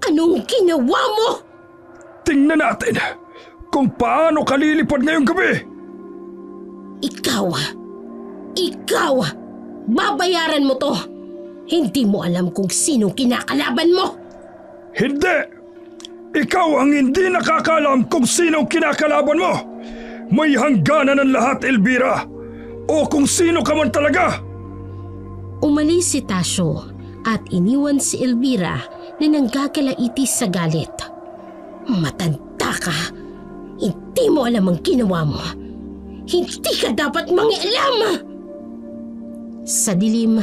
Anong ginawa mo? Tingnan natin kung paano ka lilipad ngayong gabi. Ikaw, babayaran mo to. Hindi mo alam kung sino kinakalaban mo. Hindi! Ikaw ang hindi nakakaalam kung sino kinakalaban mo. May hangganan ng lahat, Elvira. O kung sino ka man talaga. Umalis si Tasyo at iniwan si Elvira na nanggagalaitis sa galit. Matanda ka. Hindi mo alam ang ginawa mo. Hindi ka dapat mangialam! Sa dilim,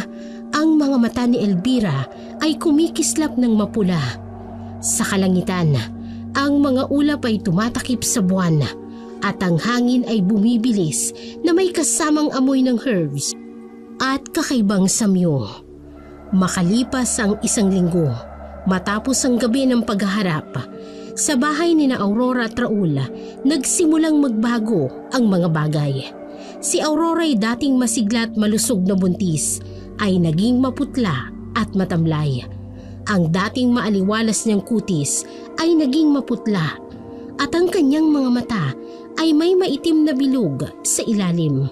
ang mga mata ni Elvira ay kumikislap ng mapula. Sa kalangitan, ang mga ulap ay tumatakip sa buwan at ang hangin ay bumibilis na may kasamang amoy ng herbs at kakaibang samyo. Makalipas ang 1 linggo, matapos ang gabi ng paghaharap, sa bahay ni na Aurora at Raul, nagsimulang magbago ang mga bagay. Si Aurora ay dating masigla at malusog na buntis ay naging maputla at matamlay. Ang dating maaliwalas niyang kutis ay naging maputla at ang kanyang mga mata ay may maitim na bilog sa ilalim.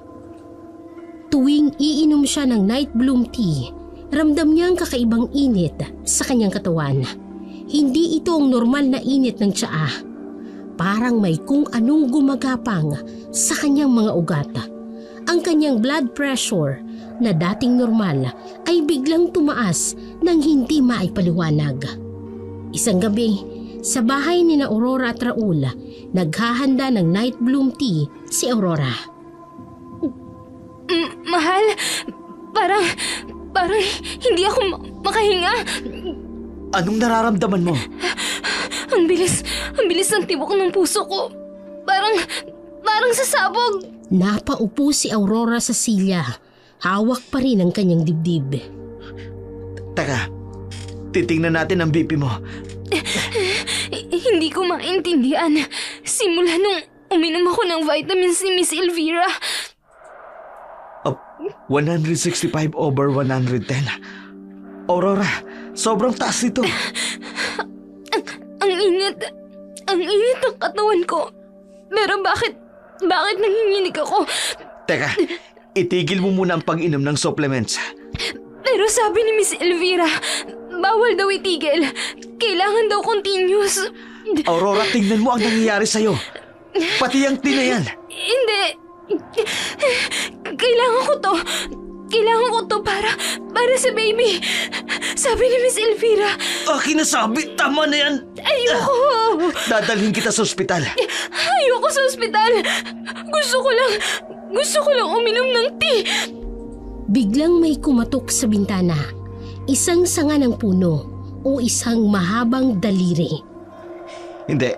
Tuwing iinom siya ng night bloom tea, ramdam niya ang kakaibang init sa kanyang katawan. Hindi ito ang normal na init ng tsaa. Parang may kung anong gumagapang sa kanyang mga ugat. Ang kanyang blood pressure na dating normal ay biglang tumaas nang hindi maipaliwanag. Isang gabi, sa bahay ni na Aurora at Raul, naghahanda ng night bloom tea si Aurora. Mahal, parang hindi ako makahinga. Anong nararamdaman mo? Ang bilis ng tibok ng puso ko. Parang sasabog. Napaupo si Aurora sa silya. Hawak pa rin ang kanyang dibdib. Teka, titingnan natin ang BP mo. Hindi ko maintindihan. Simula nung uminom ako ng vitamins ni Miss Elvira. 165/110. Aurora, sobrang taas ito. Ang init ng katawan ko. Pero bakit nanginginig ako? Teka, itigil mo muna ang pag-inom ng supplements. Pero sabi ni Miss Elvira, bawal daw itigil. Kailangan daw continuous. Aurora, tingnan mo ang nangyayari sa'yo. Pati ang tina yan. Hindi. Kailangan ko to para sa baby. Sabi ni Miss Elvira. Akin na sabi, tama na yan. Ayoko. Dadalhin kita sa ospital. Ayoko sa ospital. Gusto ko lang uminom ng tea. Biglang may kumatok sa bintana. Isang sanga ng puno o isang mahabang daliri. Hindi.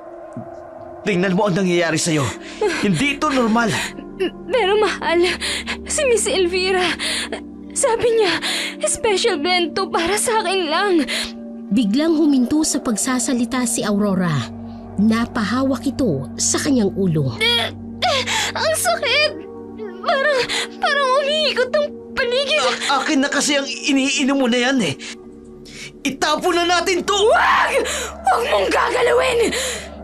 Tingnan mo ang nangyayari sa'yo. Hindi ito normal. Pero mahal, si Miss Elvira, sabi niya, special blend to para sa akin lang. Biglang huminto sa pagsasalita si Aurora. Napahawak ito sa kanyang ulo. Ang sakit! Parang umiikot ang paligid. Akin na kasi ang iniinom mo na yan eh. Itapon na natin to! Wag mong gagalawin!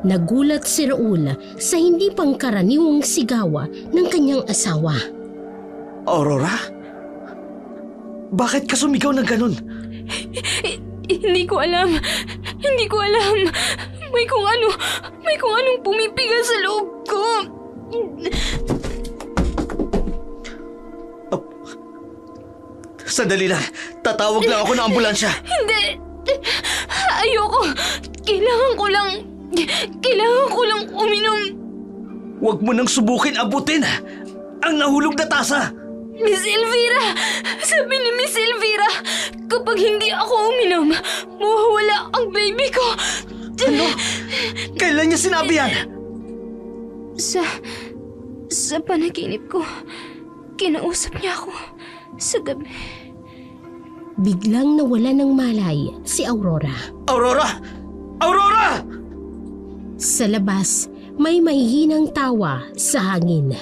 Nagulat si Raul sa hindi pangkaraniwang sigawa ng kanyang asawa. Aurora? Bakit ka sumigaw ng ganun? Hindi ko alam. May kung anong pumipiga sa loob ko. Sandali lang. Tatawag lang ako ng ambulansya. Hindi. Ayoko. Kailangan ko lang uminom. Huwag mo nang subukin abutin ang nahulog na tasa. Miss Elvira! Sabi ni Miss Elvira, kapag hindi ako uminom, mawawala ang baby ko. Ano? Kailan niya sinabi yan? Sa panaginip ko, kinausap niya ako sa gabi. Biglang nawala ng malay si Aurora. Aurora! Aurora! Sa labas, may mahihinang tawa sa hangin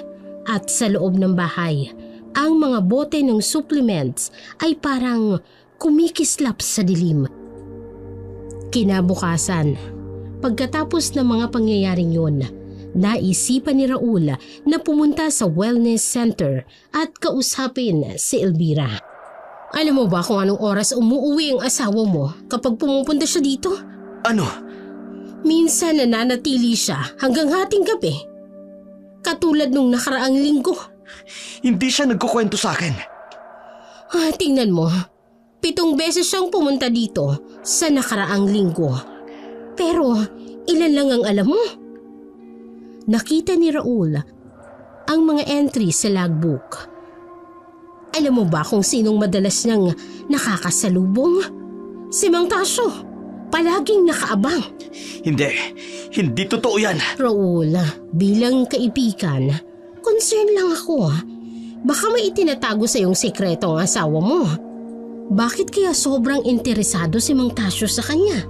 at sa loob ng bahay, ang mga bote ng supplements ay parang kumikislap sa dilim. Kinabukasan, pagkatapos ng mga pangyayaring yun, naisipan ni Raul na pumunta sa wellness center at kausapin si Elvira. Alam mo ba kung anong oras umuuwi ang asawa mo kapag pumupunta siya dito? Ano? Minsan nananatili siya hanggang hating gabi. Katulad nung nakaraang linggo. Hindi siya nagkukwento sa akin. Tingnan mo, 7 beses siyang pumunta dito sa nakaraang linggo. Pero ilan lang ang alam mo? Nakita ni Raul ang mga entry sa logbook. Alam mo ba kung sinong madalas niyang nakakasalubong? Si Mang Tasyo. Palaging nakaabang. Hindi totoo yan. Raul, bilang kaibigan, concern lang ako. Baka may itinatago sa iyong sekreto ang asawa mo. Bakit kaya sobrang interesado si Mang Tasyo sa kanya?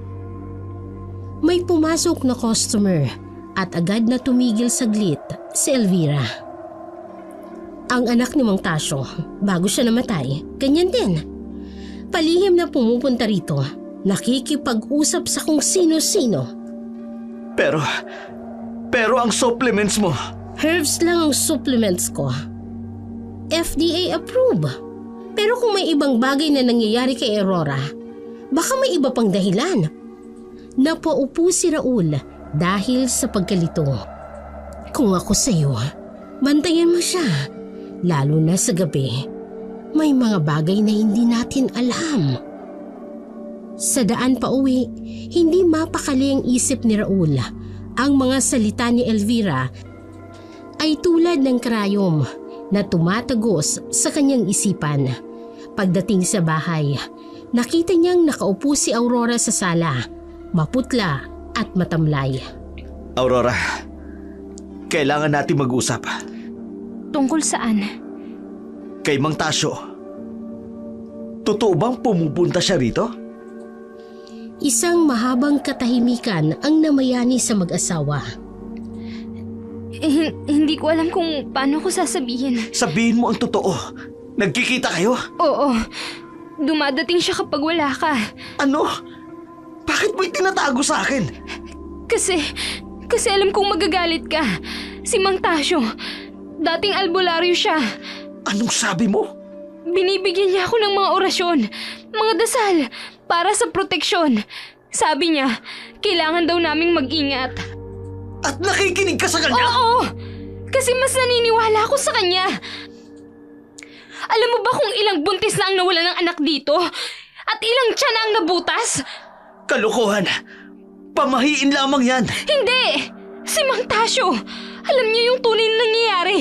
May pumasok na customer at agad na tumigil saglit si Elvira. Ang anak ni Mang Tasyo, bago siya namatay, ganyan din. Palihim na pumupunta rito, nakikipag-usap sa kung sino-sino. Pero ang supplements mo, Herbs lang ang supplements ko. FDA approve. Pero kung may ibang bagay na nangyayari kay Aurora, baka may iba pang dahilan. Napaupo si Raul dahil sa pagkalito. Kung ako sa'yo, bantayan mo siya. Lalo na sa gabi, may mga bagay na hindi natin alam. Sa daan pa uwi, hindi mapakali ang isip ni Raul. Ang mga salita ni Elvira ay tulad ng karayom na tumatagos sa kanyang isipan. Pagdating sa bahay, nakita niyang nakaupo si Aurora sa sala, maputla at matamlay. Aurora, kailangan natin mag-usap. Tungkol saan? Kay Mang Tasyo. Totoo bang pumupunta siya rito? Isang mahabang katahimikan ang namayani sa mag-asawa. Hindi ko alam kung paano ko sasabihin. Sabihin mo ang totoo. Nagkikita kayo? Oo, dumadating siya kapag wala ka. Ano? Bakit mo itinatago sa akin? Kasi alam kong magagalit ka. Si Mang Tasyo, dating albularyo siya. Anong sabi mo? Binibigyan niya ako ng mga orasyon, mga dasal, para sa proteksyon. Sabi niya, kailangan daw naming mag-ingat. At nakikinig ka sa kanya? Oo! Kasi mas naniniwala ako sa kanya. Alam mo ba kung ilang buntis na ang nawala ng anak dito? At ilang tiyan na ang nabutas? Kalokohan! Pamahiin lamang yan! Hindi! Si Mang Tasyo, alam niya yung tunay na nangyayari.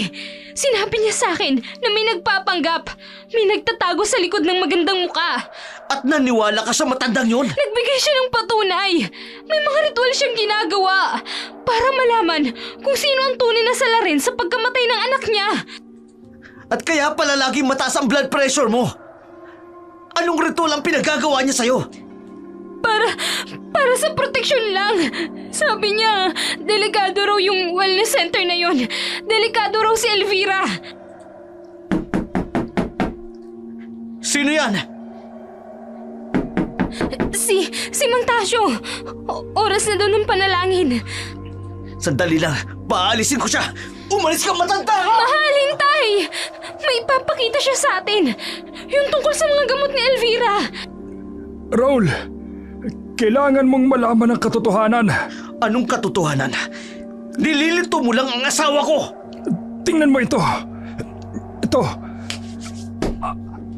Sinabi niya sa akin na may nagpapanggap, may nagtatago sa likod ng magandang muka. At naniwala ka sa matandang yon? Nagbigay siya ng patunay. May mga ritual siyang ginagawa para malaman kung sino ang tunay na salarin sa pagkamatay ng anak niya. At kaya pala laging mataas ang blood pressure mo? Anong ritual ang pinagagawa niya sa'yo? Para sa proteksyon lang. Sabi niya, delikado raw yung wellness center na yon. Delikado raw si Elvira. Sino yan? Si Mang Tasyo. Oras na daw ng panalangin. Sandali lang, paalisin ko siya. Umalis ka, matanda ka! Mahal, hintay! May ipapakita siya sa atin. Yung tungkol sa mga gamot ni Elvira. Raul, kailangan mong malaman ang katotohanan. Anong katotohanan? Nililito mo lang ang asawa ko! Tingnan mo ito. Ito.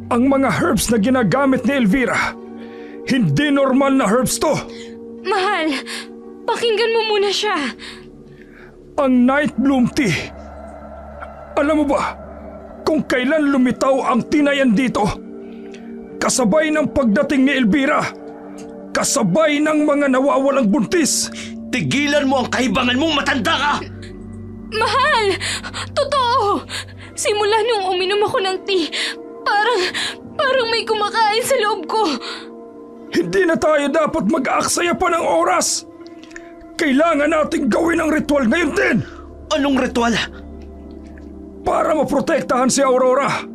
Ang mga herbs na ginagamit ni Elvira. Hindi normal na herbs to. Mahal, pakinggan mo muna siya. Ang night bloom tea. Alam mo ba kung kailan lumitaw ang tinayan dito? Kasabay ng pagdating ni Elvira. Kasabay ng mga nawawalang buntis. Tigilan mo ang kahibangan mong matanda ka! Mahal, totoo. Simula nung uminom ako ng tea, parang may kumakain sa loob ko. Hindi na tayo dapat mag-aaksaya pa ng oras. Kailangan nating gawin ang ritual ngayon din. Anong ritual? Para maprotektahan si Aurora.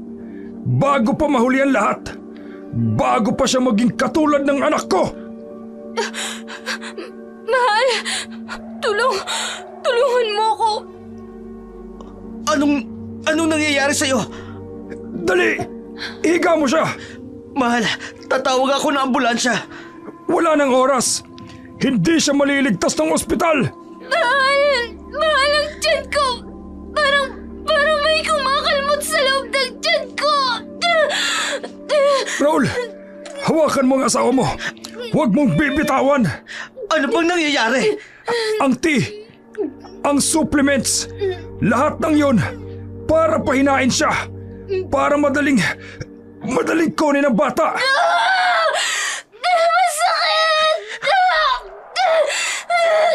Bago pa mahuli ang lahat. Bago pa siya maging katulad ng anak ko. Mahal, tulungan mo ako. Anong nangyayari sa'yo? Dali! Ihiga mo siya! Mahal, tatawag ako ng ambulansya. Wala nang oras. Hindi siya maliligtas ng ospital. Mahal ang tiyan ko. Parang may kumakalmot sa loob ng tiyan ko. Raul, hawakan mo ang asawa mo. Huwag mong bibitawan. Ano bang nangyayari? Ang tea, ang supplements, lahat ng yun para pahinain siya. Para madaling kunin ang bata.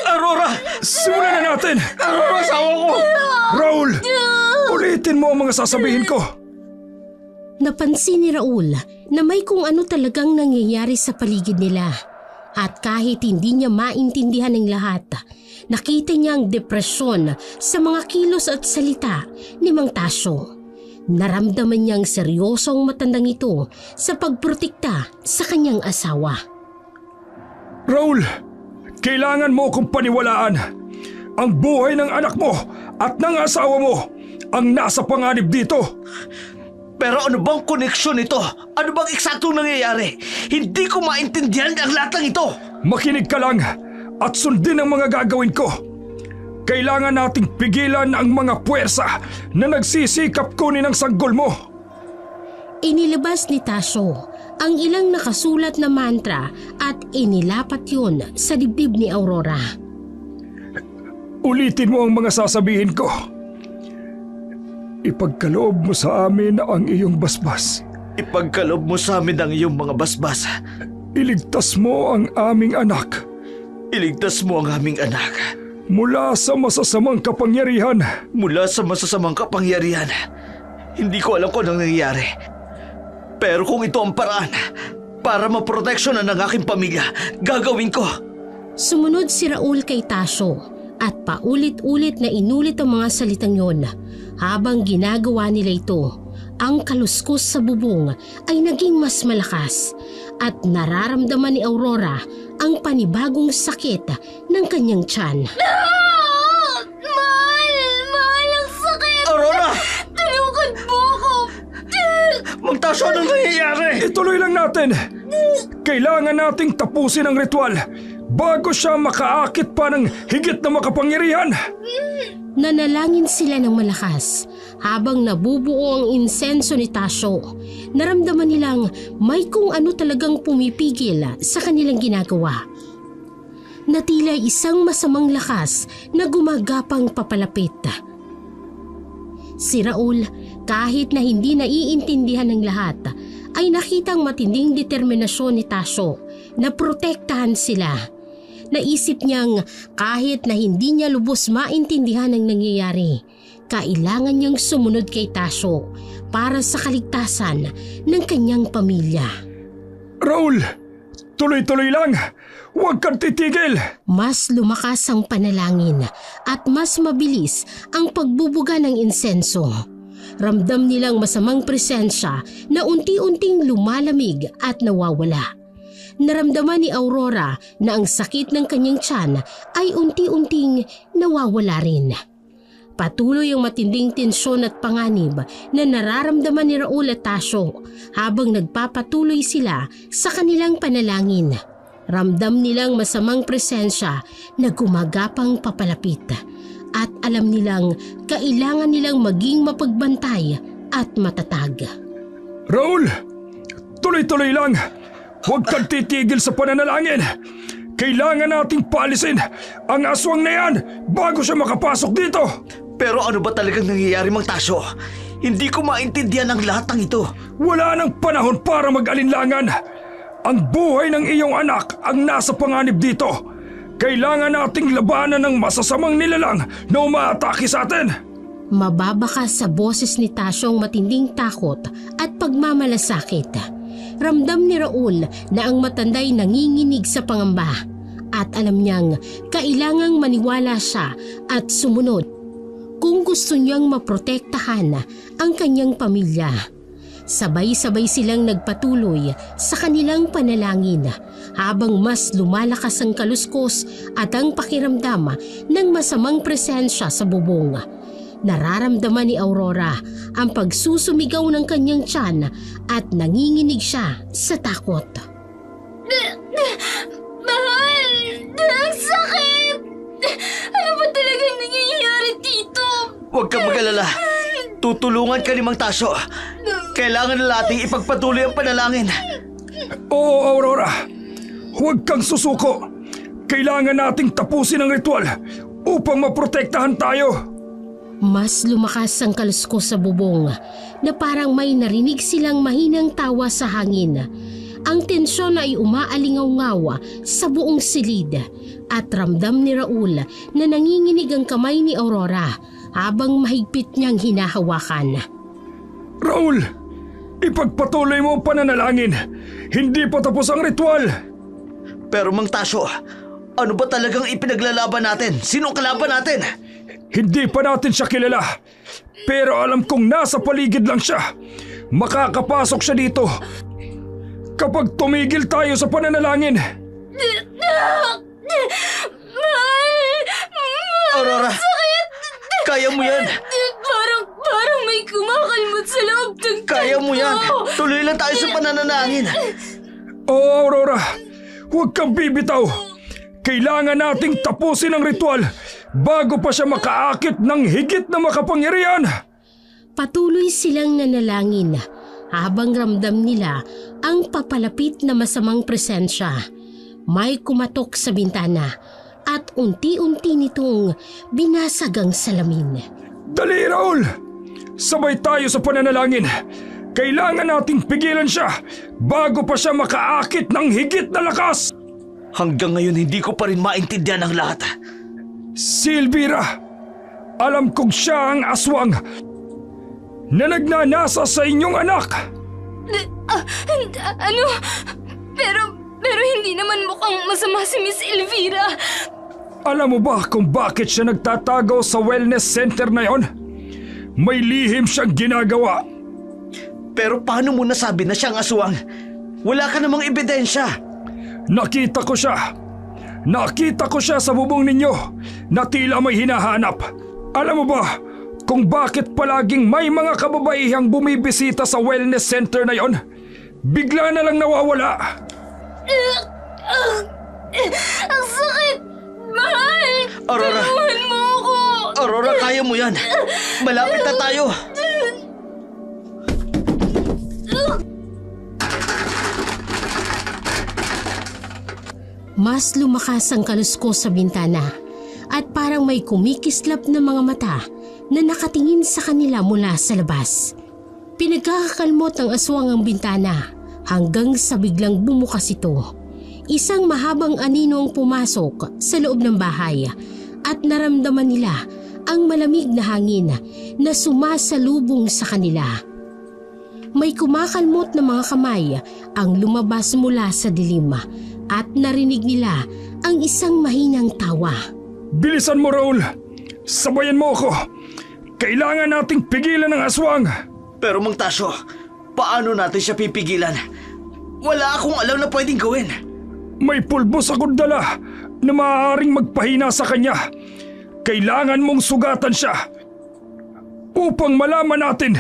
Aurora! Simulan na natin. Aurora, asawa ko! Raul, ulitin mo ang mga sasabihin ko. Napansin ni Raul na may kung ano talagang nangyayari sa paligid nila. At kahit hindi niya maintindihan ng lahat, nakita niya ang depresyon sa mga kilos at salita ni Mang Tasyo. Naramdaman niyang seryoso ang matandang ito sa pagprotekta sa kanyang asawa. Raul, kailangan mo akong paniwalaan. Ang buhay ng anak mo at ng asawa mo ang nasa panganib dito. Pero ano bang koneksyon ito? Ano bang eksaktong nangyayari? Hindi ko maintindihan ang lahat ng ito. Makinig ka lang at sundin ang mga gagawin ko. Kailangan nating pigilan ang mga puwersa na nagsisikap kunin ang sanggol mo. Inilabas ni Tasyo ang ilang nakasulat na mantra at inilapat yun sa dibdib ni Aurora. Ulitin mo ang mga sasabihin ko. Ipagkaloob mo sa amin ang iyong basbas. Ipagkaloob mo sa amin ang iyong mga basbas. Iligtas mo ang aming anak Iligtas mo ang aming anak mula sa masasamang kapangyarihan. mula sa masasamang kapangyarihan. Hindi ko alam kung anong nangyayari. Pero kung ito ang paraan para maproteksyonan ang aking pamilya, gagawin ko. Sumunod si Raul kay Tasyo at paulit-ulit na inulit ang mga salitang yon. Habang ginagawa nila ito, ang kaluskos sa bubong ay naging mas malakas at nararamdaman ni Aurora ang panibagong sakit ng kanyang tiyan. Mahal ang sakit! Aurora! Tulungan mo ako! Mang Tasyo, anong nangyayari? Ituloy lang natin. Kailangan nating tapusin ang ritual bago siya makaakit pa ng higit na makapangyarihan. Nanalangin sila ng malakas habang nabubuo ang insenso ni Tasyo. Naramdaman nilang may kung ano talagang pumipigil sa kanilang ginagawa. Na tila isang masamang lakas na gumagapang papalapit. Si Raul, kahit na hindi naiintindihan ng lahat, ay nakitang matinding determinasyon ni Tasyo na protektahan sila. Naisip niyang kahit na hindi niya lubos maintindihan ang nangyayari, kailangan niyang sumunod kay Tasyo para sa kaligtasan ng kanyang pamilya. Raul, tuloy-tuloy lang. Huwag kang titigil. Mas lumakas ang panalangin at mas mabilis ang pagbubuga ng insenso. Ramdam nilang masamang presensya na unti-unting lumalamig at nawawala. Naramdaman ni Aurora na ang sakit ng kanyang tiyan ay unti-unting nawawala rin. Patuloy ang matinding tensyon at panganib na nararamdaman ni Raul at Tasyo habang nagpapatuloy sila sa kanilang panalangin. Ramdam nilang masamang presensya na gumagapang papalapit at alam nilang kailangan nilang maging mapagbantay at matatag. Raul, tuloy-tuloy lang. Huwag kang titigil sa pananalangin. Kailangan nating paalisin ang aswang na yan bago siya makapasok dito. Pero ano ba talagang nangyayari, Mang Tasyo? Hindi ko maintindihan ang lahat ng ito. Wala nang panahon para mag-alinlangan. Ang buhay ng iyong anak ang nasa panganib dito. Kailangan nating labanan ng masasamang nilalang na umaatake sa atin. Mababaka sa boses ni Tasyo ang matinding takot at pagmamalasakit. Ramdam ni Raul na ang matanday nanginginig sa pangamba at alam niyang kailangang maniwala siya at sumunod kung gusto niyang maprotektahan ang kanyang pamilya. Sabay-sabay silang nagpatuloy sa kanilang panalangin habang mas lumalakas ang kaluskos at ang pakiramdam ng masamang presensya sa bubong. Nararamdaman ni Aurora ang pagsusumigaw ng kanyang tiyan at nanginginig siya sa takot. Mahal! Ang sakit! Ano ba talagang nangyayari dito? Huwag kang mag-alala. Tutulungan ka ni Mang Tasyo. Kailangan na nating ipagpatuloy ang panalangin. Oo, Aurora. Huwag kang susuko. Kailangan nating tapusin ang ritual upang maprotektahan tayo. Mas lumakas ang kaluskos sa bubong na parang may narinig silang mahinang tawa sa hangin. Ang tensyon ay umaalingaw-ngaw sa buong silid at ramdam ni Raul na nanginginig ang kamay ni Aurora habang mahigpit niyang hinahawakan. Raul, ipagpatuloy mo ang pananalangin. Hindi pa tapos ang ritual. Pero Mang Tasyo, ano ba talagang ipinaglalaban natin? Sino ang kalaban natin? Hindi pa natin siya kilala. Pero alam kong nasa paligid lang siya. Makakapasok siya dito kapag tumigil tayo sa pananalangin. Aurora, kaya mo yan. Parang may kumakalmot sa loob ng Kaya mo yan. Tuloy lang tayo sa pananalangin. Oo, Aurora. Huwag kang bibitaw. Kailangan nating tapusin ang ritual bago pa siya makaakit ng higit na makapangyarihan. Patuloy silang nanalangin habang ramdam nila ang papalapit na masamang presensya. May kumatok sa bintana at unti-unti nitong binasag ang salamin. Dali, Raul! Sabay tayo sa pananalangin. Kailangan nating pigilan siya bago pa siya makaakit ng higit na lakas. Hanggang ngayon hindi ko pa rin maintindihan ang lahat. Si Elvira, alam kong siya ang aswang na nagnanasa sa inyong anak. Ano? Pero hindi naman mukhang masama si Miss Elvira. Alam mo ba kung bakit siya nagtatago sa wellness center na yon? May lihim siyang ginagawa. Pero paano mo nasabi na siyang aswang? Wala ka namang ebidensya. Nakita ko siya. Nakita ko siya sa bubong ninyo na tila may hinahanap. Alam mo ba kung bakit palaging may mga kababaihang bumibisita sa wellness center na yon? Bigla na lang nawawala. Ang sakit! Mahal! Aurora! Tulungan mo ako! Aurora, kaya mo yan. Malapit na tayo. Mas lumakas ang kaluskos sa bintana at parang may kumikislap na mga mata na nakatingin sa kanila mula sa labas. Pinagkakakalmot ang aswang ang bintana hanggang sa biglang bumukas ito. Isang mahabang anino ang pumasok sa loob ng bahay at naramdaman nila ang malamig na hangin na sumasalubong sa kanila. May kumakalmot na mga kamay ang lumabas mula sa dilim at narinig nila ang isang mahinang tawa. Bilisan mo, Raul! Sabayan mo ako! Kailangan nating pigilan ang aswang! Pero Mang Tasyo, paano natin siya pipigilan? Wala akong alam na pwedeng gawin. May pulbos akong dala na maaaring magpahina sa kanya. Kailangan mong sugatan siya upang malaman natin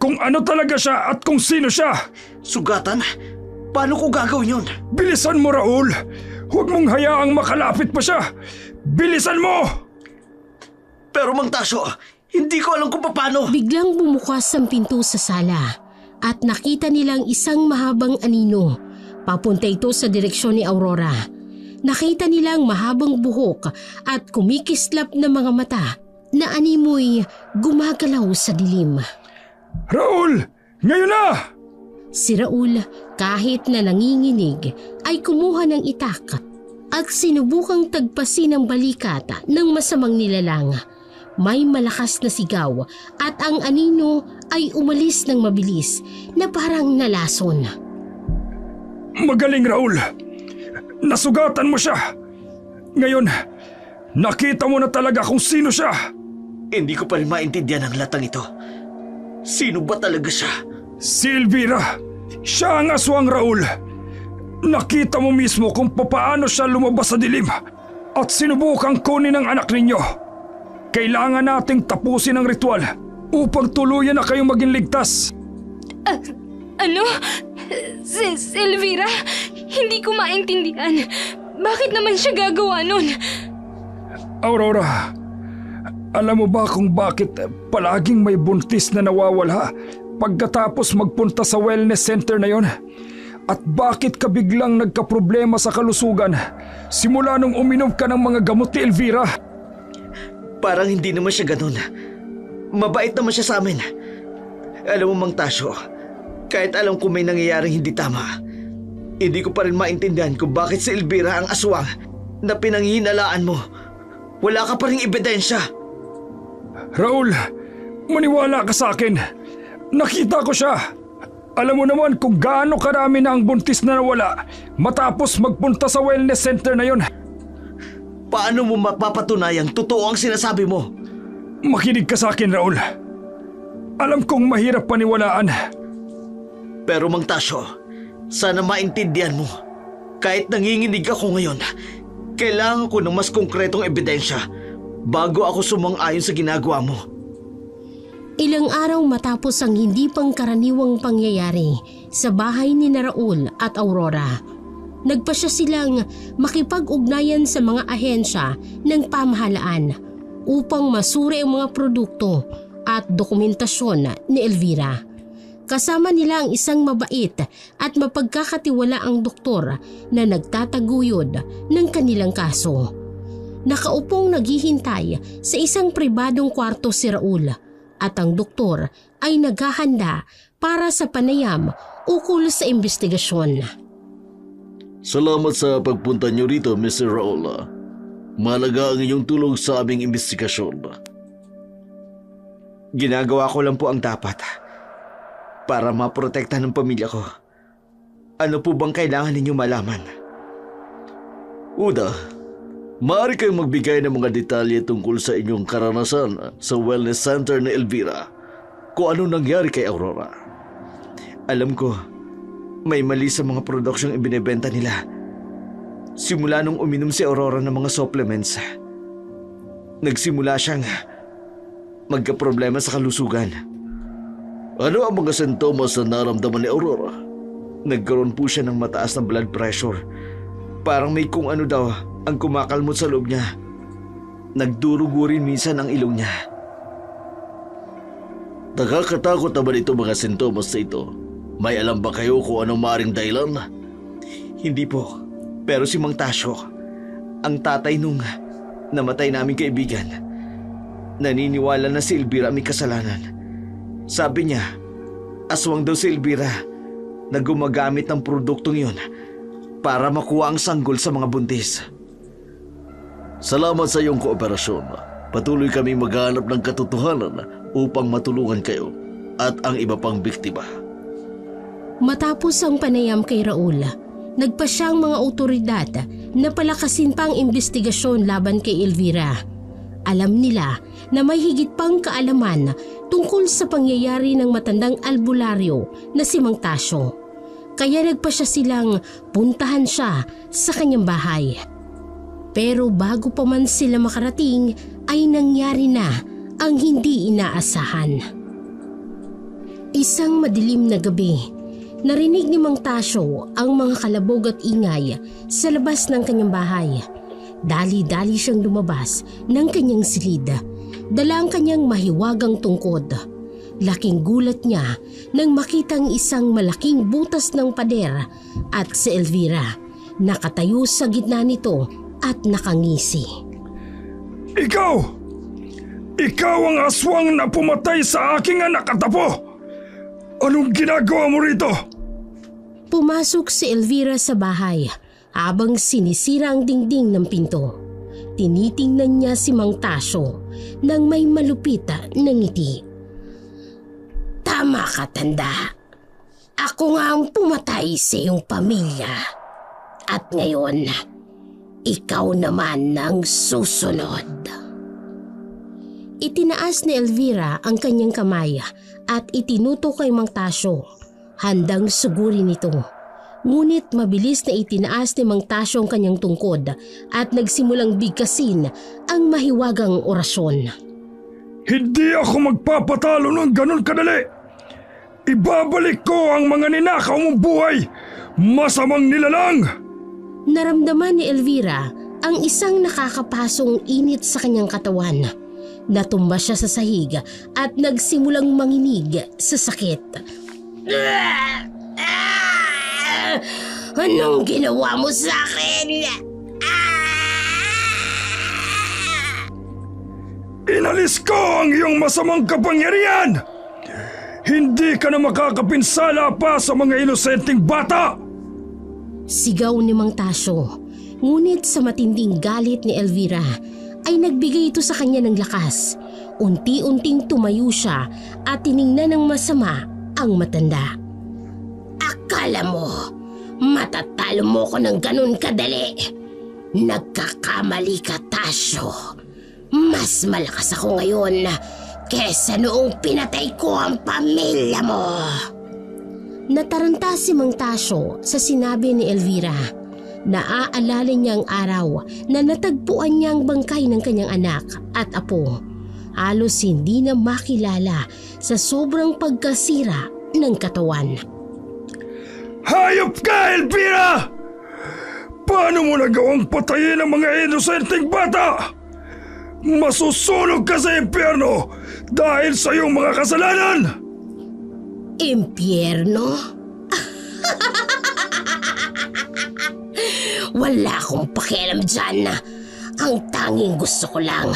kung ano talaga siya at kung sino siya. Sugatan? Paano ko gagawin yun? Bilisan mo, Raul! Huwag mong hayaang makalapit pa siya! Bilisan mo! Pero Mang Tasyo, hindi ko alam kung paano. Biglang bumukas ang pinto sa sala at nakita nilang isang mahabang anino. Papunta ito sa direksyon ni Aurora. Nakita nilang mahabang buhok at kumikislap na mga mata na animoy gumagalaw sa dilim. Raul! Ngayon na! Si Raul, kahit na nanginginig, ay kumuha ng itak at sinubukang tagpasin ang balikat ng masamang nilalang. May malakas na sigaw at ang anino ay umalis ng mabilis na parang nalason. Magaling, Raul! Nasugatan mo siya! Ngayon, nakita mo na talaga kung sino siya! Hindi ko pa rin maintindihan ang latang ito. Sino ba talaga siya? Si Elvira! Siya ang aswang, Raul! Nakita mo mismo kung papaano siya lumabas sa dilim at sinubukang kunin ang anak ninyo. Kailangan nating tapusin ang ritual upang tuluyan na kayong maging ligtas. Ano? Si Elvira? Hindi ko maintindihan. Bakit naman siya gagawa nun? Aurora, alam mo ba kung bakit palaging may buntis na nawawala pagkatapos magpunta sa wellness center na yon? At bakit ka biglang nagkaproblema sa kalusugan simula nung uminom ka ng mga gamot ni Elvira? Parang hindi naman siya ganun. Mabait naman siya sa amin. Alam mo, Mang Tasyo, kahit alam ko may nangyayaring hindi tama, hindi ko pa rin maintindihan kung bakit si Elvira ang aswang na pinanghihinalaan mo. Wala ka pa ring ebidensya. Raul, maniwala ka sa akin. Nakita ko siya. Alam mo naman kung gaano karami na ang buntis na nawala matapos magpunta sa wellness center na yon. Paano mo mapapatunayang totoo ang sinasabi mo? Makinig ka sa akin, Raul. Alam kong mahirap paniwalaan. Pero Mang Tasyo, sana maintindihan mo. Kahit nanginginig ako ngayon, kailangan ko ng mas konkretong ebidensya bago ako sumang-ayon sa ginagawa mo. Ilang araw matapos ang hindi pangkaraniwang pangyayari sa bahay ni Raul at Aurora, nagpasya silang makipag-ugnayan sa mga ahensya ng pamahalaan upang masuri ang mga produkto at dokumentasyon ni Elvira. Kasama nila ang isang mabait at mapagkakatiwalaang doktor na nagtataguyod ng kanilang kaso. Nakaupong naghihintay sa isang pribadong kwarto si Raul at ang doktor ay naghahanda para sa panayam ukol sa investigasyon. Salamat sa pagpunta niyo rito, Mr. Raul. Mahalaga ang iyong tulong sa aming investigasyon. Ginagawa ko lang po ang dapat para maprotektahan ng pamilya ko. Ano po bang kailangan ninyong malaman? Una, maaari kayong magbigay ng mga detalye tungkol sa inyong karanasan sa wellness center ni Elvira. Kung ano nangyari kay Aurora. Alam ko, may mali sa mga produksyong ibinebenta nila. Simula nung uminom si Aurora ng mga supplements, nagsimula siyang magkaproblema sa kalusugan. Ano ang mga sintomas na naramdaman ni Aurora? Nagkaroon po siya ng mataas na blood pressure. Parang may kung ano daw ang kumakalmot sa loob niya. Nagdurugo rin minsan ang ilong niya. Nakakatakot naman ito mga sintomas na ito. May alam ba kayo kung anong maaaring dahilan? Hindi po. Pero si Mang Tasyo, ang tatay nung namatay naming kaibigan, naniniwala na si Elvira may kasalanan. Sabi niya, aswang daw si Elvira na gumagamit ng produktong yun para makuha ang sanggol sa mga buntis. Salamat sa iyong kooperasyon. Patuloy kaming maghanap ng katotohanan upang matulungan kayo at ang iba pang biktima. Matapos ang panayam kay Raul, nagpa siyang mga otoridad na palakasin pa ang investigasyon laban kay Elvira. Alam nila na may higit pang kaalaman tungkol sa pangyayari ng matandang albularyo na si Mang Tasyo. Kaya nagpa siya silang puntahan siya sa kanyang bahay. Pero bago pa man sila makarating ay nangyari na ang hindi inaasahan. Isang madilim na gabi, narinig ni Mang Tasyo ang mga kalabog at ingay sa labas ng kanyang bahay. Dali-dali siyang lumabas ng kanyang silid. Dala ang kanyang mahiwagang tungkod. Laking gulat niya nang makitang isang malaking butas ng pader at si Elvira nakatayo sa gitna nito at nakangisi. Ikaw! Ikaw ang aswang na pumatay sa aking anak at apo! Anong ginagawa mo rito? Pumasok si Elvira sa bahay habang sinisira ang dingding ng pinto. Tinitingnan niya si Mang Tasyo nang may malupit na ngiti. Tama ka, tanda. Ako nga ang pumatay sa iyong pamilya. At ngayon, ikaw naman ang susunod. Itinaas ni Elvira ang kanyang kamay at itinuto kay Mang Tasyo. Handang sugurin ito. Ngunit mabilis na itinaas ni Mang Tasyo ang kanyang tungkod at nagsimulang bigkasin ang mahiwagang orasyon. Hindi ako magpapatalo ng ganun kadali! Ibabalik ko ang mga ninakaw mong buhay! Masamang nilalang! Naramdaman ni Elvira ang isang nakakapasong init sa kanyang katawan. Natumba siya sa sahig at nagsimulang manginig sa sakit. Anong ginawa mo sa akin? Inalis ko ang iyong masamang kapangyarihan! Hindi ka na makakapinsala pa sa mga inosenteng bata! Sigaw ni Mang Tasyo. Ngunit sa matinding galit ni Elvira ay nagbigay ito sa kanya ng lakas. Unti-unting tumayo siya at tiningnan ng masama ang matanda. Akala mo, matatalo mo ko ng ganun kadali? Nagkakamali ka, Tasyo. Mas malakas ako ngayon kesa noong pinatay ko ang pamilya mo. Nataranta si Mang Tasyo sa sinabi ni Elvira. Naaalala niya ang araw na natagpuan niya ang bangkay ng kanyang anak at apo. Halos hindi na makilala sa sobrang pagkasira ng katawan. Hayop ka, Elvira! Paano mo nagawang patayin ang mga inosenteng bata? Masusunog ka sa impyerno dahil sa iyong mga kasalanan! Impyerno? Wala akong pakialam dyan. Ang tanging gusto ko lang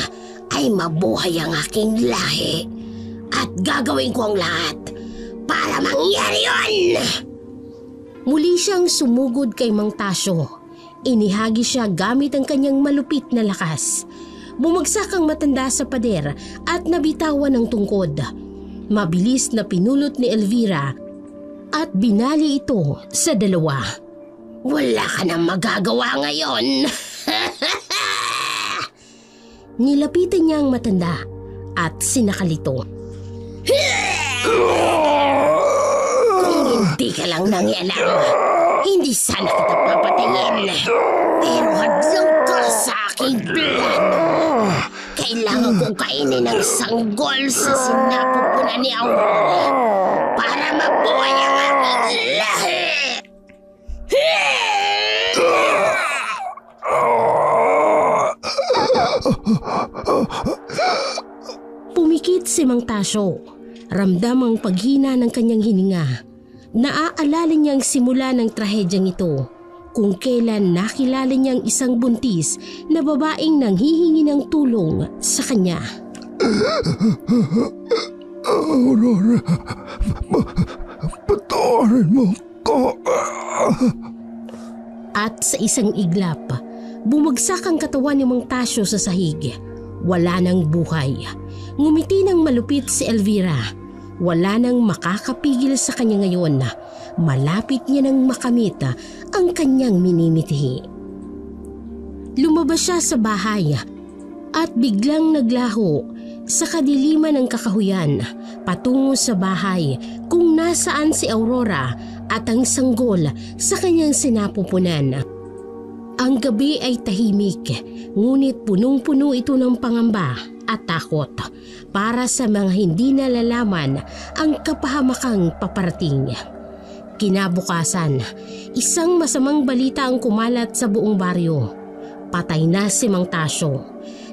ay mabuhay ang aking lahi. At gagawin ko ang lahat para mangyari yun! Muli siyang sumugod kay Mang Tasyo. Inihagi siya gamit ang kanyang malupit na lakas. Bumagsak ang matanda sa pader at nabitawan ng tungkod. Mabilis na pinulot ni Elvira at binali ito sa dalawa. Wala ka nang magagawa ngayon. Nilapitan niya ang matanda at sinakalito. Kung hindi ka lang nangialam, hindi sana kita papatayin. Pero hadlang ka sa aking plano. Kailangan kong kainin ang sanggol sa sinapupunan ni Aurora para mabuhay ang aking lahi. Pumikit si Mang Tasyo. Ramdam ang paghina ng kanyang hininga. Naaalala niyang simula ng trahedyang ito kung kailan nakilala niyang isang buntis na babaeng nanghihingi ng tulong sa kanya. Aurora, patawarin mo ko. At sa isang iglap, bumagsak ang katawan ni Mang Tasyo sa sahig. Wala nang buhay. Ngumiti ng malupit si Elvira. Wala nang makakapigil sa kanya ngayon. Malapit niya nang makamit ang kanyang minimiti. Lumabas siya sa bahay at biglang naglaho sa kadiliman ng kakahuyan patungo sa bahay kung nasaan si Aurora at ang sanggol sa kanyang sinapupunan. Ang gabi ay tahimik, ngunit punong-puno ito ng pangamba at takot para sa mga hindi nalalaman ang kapahamakang paparating. Kinabukasan, isang masamang balita ang kumalat sa buong baryo. Patay na si Mang Tasyo.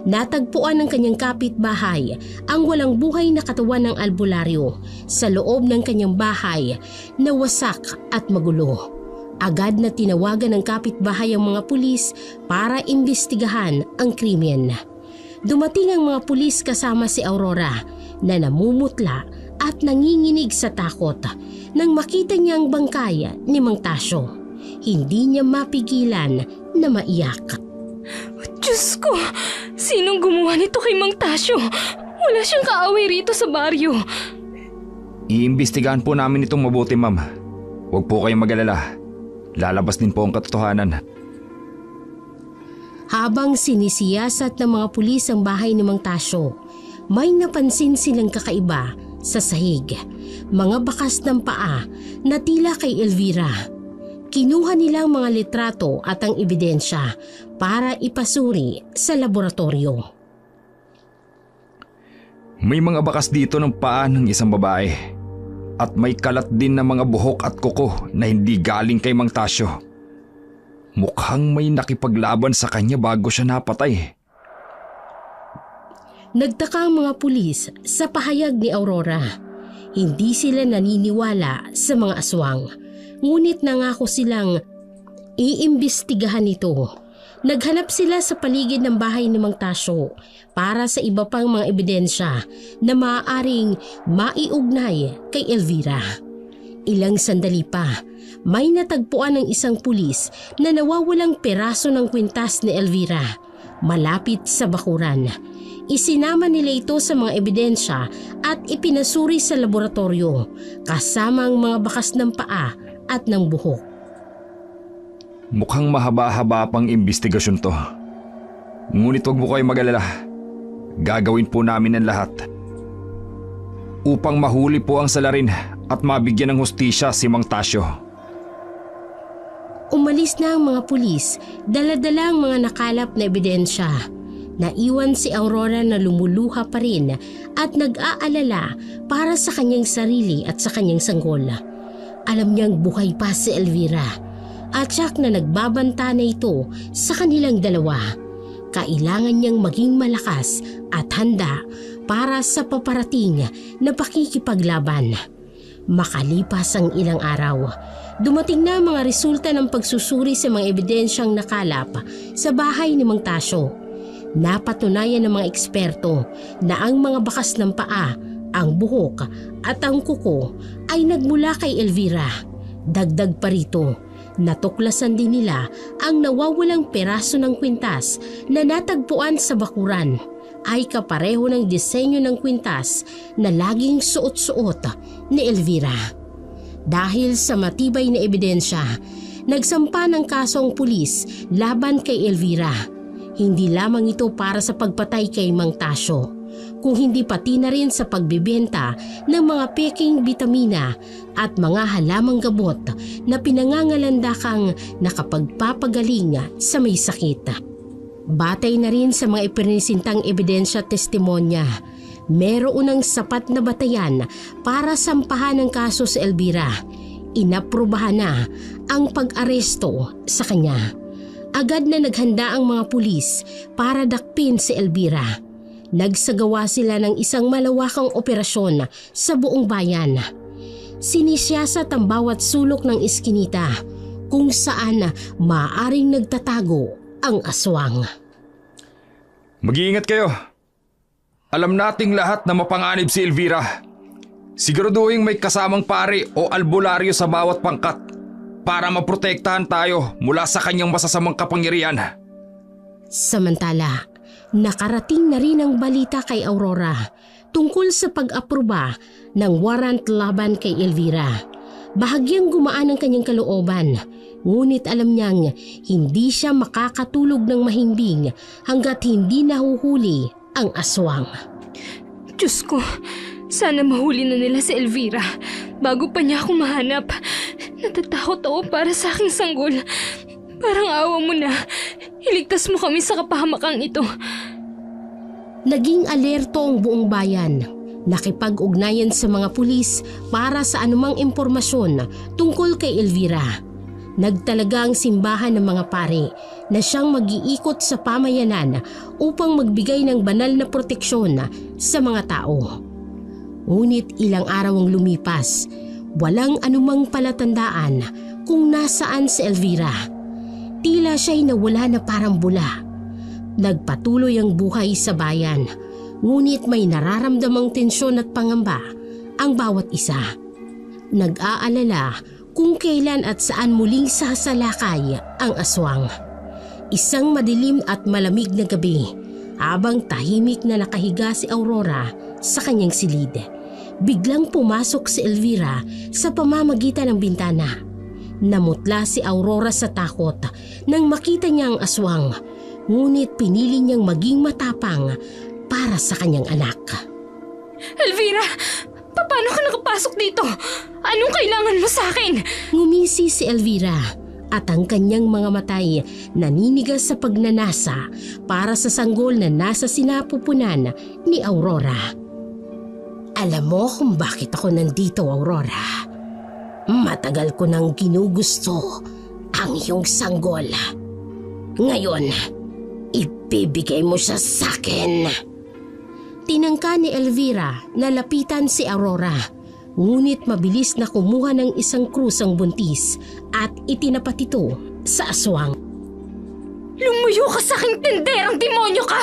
Natagpuan ng kanyang kapitbahay ang walang buhay na katawan ng albularyo sa loob ng kanyang bahay na wasak at magulo. Agad na tinawagan ng kapitbahay ang mga pulis para imbestigahan ang krimen. Dumating ang mga pulis kasama si Aurora na namumutla at nanginginig sa takot nang makita niya ang bangkay ni Mang Tasyo. Hindi niya mapigilan na maiyak. Diyos ko! Sinong gumawa nito kay Mang Tasyo? Wala siyang kaaway rito sa baryo. Iimbestigahan po namin itong mabuti, ma'am. Huwag po kayong mag-alala. Lalabas din po ang katotohanan. Habang sinisiyasat ng mga pulis ang bahay ni Mang Tasyo, may napansin silang kakaiba sa sahig. Mga bakas ng paa na tila kay Elvira. Kinuha nila ang mga litrato at ang ebidensya para ipasuri sa laboratorio. May mga bakas dito ng paa ng isang babae. At may kalat din na mga buhok at kuko na hindi galing kay Mang Tasyo. Mukhang may nakipaglaban sa kanya bago siya napatay. Nagtaka ang mga pulis sa pahayag ni Aurora. Hindi sila naniniwala sa mga aswang. Ngunit nangako silang iimbestigahan ito. Naghanap sila sa paligid ng bahay ni Mang Tasyo para sa iba pang mga ebidensya na maaaring maiugnay kay Elvira. Ilang sandali pa, may natagpuan ng isang pulis na nawawalang peraso ng kwintas ni Elvira malapit sa bakuran. Isinama nila ito sa mga ebidensya at ipinasuri sa laboratorio kasama ang mga bakas ng paa at ng buhok. Mukhang mahaba-haba pang imbestigasyon to. Ngunit huwag mo kayo mag-alala. Gagawin po namin ang lahat upang mahuli po ang salarin at mabigyan ng hustisya si Mang Tasyo. Umalis na ang mga pulis, dala-dala ang mga nakalap na ebidensya. Naiwan si Aurora na lumuluha pa rin at nag-aalala para sa kanyang sarili at sa kanyang sanggol. Alam niyang buhay pa si Elvira at siyak na nagbabanta na ito sa kanilang dalawa. Kailangan niyang maging malakas at handa para sa paparating na pakikipaglaban. Makalipas ang ilang araw, dumating na ang mga resulta ng pagsusuri sa mga ebidensyang nakalap sa bahay ni Mang Tasyo. Napatunayan ng mga eksperto na ang mga bakas ng paa, ang buhok at ang kuko ay nagmula kay Elvira. Dagdag pa rito, natuklasan din nila ang nawawalang peraso ng kwintas na natagpuan sa bakuran ay kapareho ng disenyo ng kwintas na laging suot-suot ni Elvira. Dahil sa matibay na ebidensya, nagsampa ng kaso ang pulis laban kay Elvira. Hindi lamang ito para sa pagpatay kay Mang Tasyo, kung hindi pati na rin sa pagbibenta ng mga peking bitamina at mga halamang gamot na pinangangalandakang nakapagpapagaling sa may sakit. Batay na rin sa mga ipinisintang ebidensya at testimonya, meron ng sapat na batayan para sampahan ng kaso sa Elvira. Inaprubahan na ang pag-aresto sa kanya. Agad na naghanda ang mga pulis para dakpin si Elvira. Nagsagawa sila ng isang malawakang operasyon sa buong bayan. Sinisiyasat ang bawat sulok ng iskinita kung saan maaaring nagtatago ang aswang. Mag-iingat kayo. Alam nating lahat na mapanganib si Elvira. Siguraduhin may kasamang pare o albularyo sa bawat pangkat para maprotektahan tayo mula sa kanyang masasamang kapangyarihan. Samantala, nakarating na rin ang balita kay Aurora tungkol sa pag-aproba ng warrant laban kay Elvira. Bahagyang gumaan ang kanyang kalooban, ngunit alam niyang hindi siya makakatulog ng mahimbing hanggat hindi nahuhuli ang aswang. Diyos ko, sana mahuli na nila si Elvira bago pa niya ako mahanap. Natatakot ako para sa aking sanggol. Parang awa mo na. Iligtas mo kami sa kapahamakang ito. Naging alerto ang buong bayan. Nakipag-ugnayan sa mga pulis para sa anumang impormasyon tungkol kay Elvira. Nagtalaga ang simbahan ng mga pare na siyang mag-iikot sa pamayanan upang magbigay ng banal na proteksyon sa mga tao. Ngunit ilang araw ang lumipas, walang anumang palatandaan kung nasaan si Elvira. Tila siya'y nawala na parang bula. Nagpatuloy ang buhay sa bayan, ngunit may nararamdamang tensyon at pangamba ang bawat isa. Nag-aalala kung kailan at saan muling sasalakay ang aswang. Isang madilim at malamig na gabi, habang tahimik na nakahiga si Aurora sa kanyang silid, biglang pumasok si Elvira sa pamamagitan ng bintana. Namutla si Aurora sa takot nang makita niya ang aswang, ngunit pinili niyang maging matapang para sa kanyang anak. Elvira! Paano ka nakapasok dito? Anong kailangan mo sa akin? Ngumisi si Elvira at ang kanyang mga matay naninigas sa pagnanasa para sa sanggol na nasa sinapupunan ni Aurora. Alam mo kung bakit ako nandito, Aurora? Matagal ko nang ginugusto ang iyong sanggol. Ngayon, ibibigay mo siya sa akin. Tinangka ni Elvira na lapitan si Aurora, ngunit mabilis na kumuha ng isang krus ang buntis at itinapat ito sa aswang. Lumayo ka sa aking tinderang demonyo ka!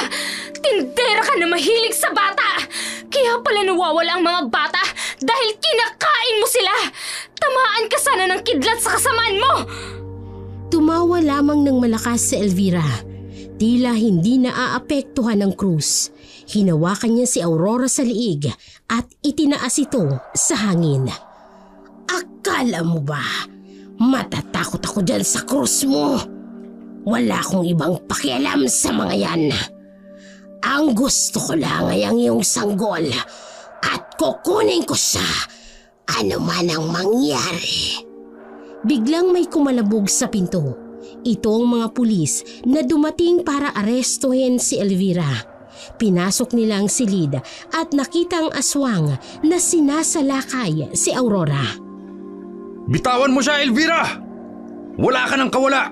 Tindera ka na mahilig sa bata! Kaya pala nawawala ang mga bata dahil kinakain mo sila! Tamaan ka sana ng kidlat sa kasamaan mo! Tumawa lamang ng malakas si Elvira. Tila hindi naaapektuhan ng krus. Hinawakan niya si Aurora sa liig at itinaas ito sa hangin. Akala mo ba matatakot ako dyan sa krus mo? Wala akong ibang pakialam sa mga yan. Ang gusto ko lang ay ang iyong sanggol at kukunin ko siya ano man ang mangyari. Biglang may kumalabog sa pinto. Ito ang mga pulis na dumating para arestuhin si Elvira. Pinasok nila ang silid at nakita ang aswang na sinasalakay si Aurora. Bitawan mo siya, Elvira! Wala ka ng kawala!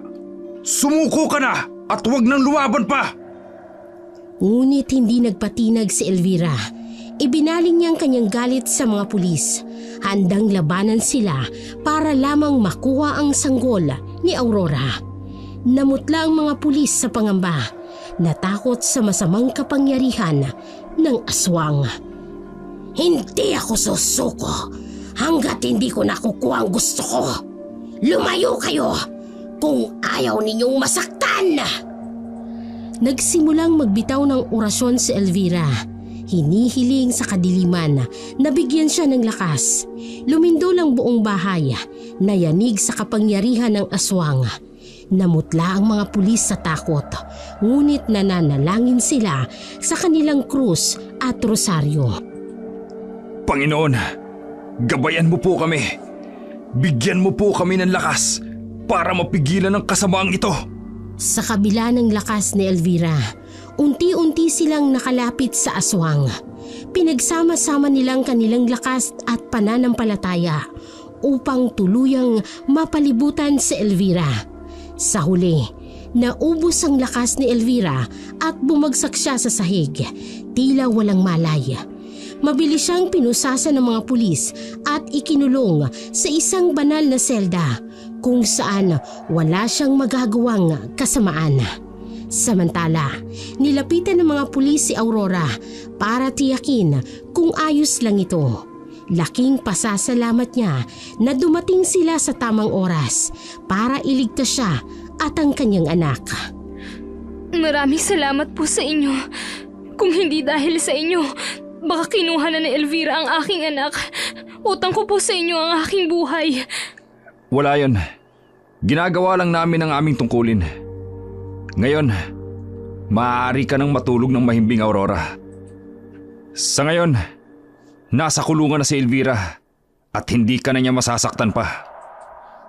Sumuko ka na at huwag nang lumaban pa! Ngunit hindi nagpatinag si Elvira. Ibinaling niya ang kanyang galit sa mga pulis. Handang labanan sila para lamang makuha ang sanggol ni Aurora. Namutla ang mga pulis sa pangamba. Natakot sa masamang kapangyarihan ng aswang. Hindi ako susuko hanggat hindi ko nakukuha ang gusto ko. Lumayo kayo kung ayaw ninyong masaktan! Nagsimulang magbitaw ng orasyon si Elvira. Hinihiling sa kadiliman na bigyan siya ng lakas. Lumindol ang buong bahay. Nayanig sa kapangyarihan ng aswang. Namutla ang mga pulis sa takot. Ngunit nananalangin sila sa kanilang krus at rosaryo. Panginoon, gabayan mo po kami. Bigyan mo po kami ng lakas para mapigilan ang kasamaang ito. Sa kabila ng lakas ni Elvira, unti-unti silang nakalapit sa aswang. Pinagsama-sama nilang kanilang lakas at pananampalataya upang tuluyang mapalibutan si Elvira. Sa huli, naubos ang lakas ni Elvira at bumagsak siya sa sahig, tila walang malay. Mabilis siyang pinusasa ng mga pulis at ikinulong sa isang banal na selda kung saan wala siyang magagawang kasamaan. Samantala, nilapitan ng mga pulis si Aurora para tiyakin kung ayos lang ito. Laking pasasalamat niya na dumating sila sa tamang oras para iligtas siya at ang kanyang anak. Maraming salamat po sa inyo. Kung hindi dahil sa inyo, baka kinuha na ni Elvira ang aking anak. Utang ko po sa inyo ang aking buhay. Wala yon. Ginagawa lang namin ang aming tungkulin. Ngayon, maaari ka nang matulog ng mahimbing, Aurora. Sa ngayon, nasa kulungan na si Elvira at hindi ka na niya masasaktan pa.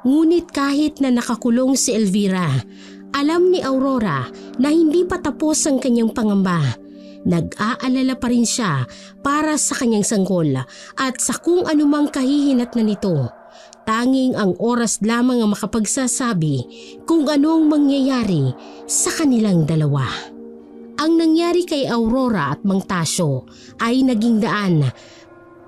Ngunit kahit na nakakulong si Elvira, alam ni Aurora na hindi pa tapos ang kanyang pangamba. Nag-aalala pa rin siya para sa kanyang sanggol at sa kung anumang kahihinatnan nito. Tanging ang oras lamang ang makapagsasabi kung anong mangyayari sa kanilang dalawa. Ang nangyari kay Aurora at Mang Tasyo ay naging daan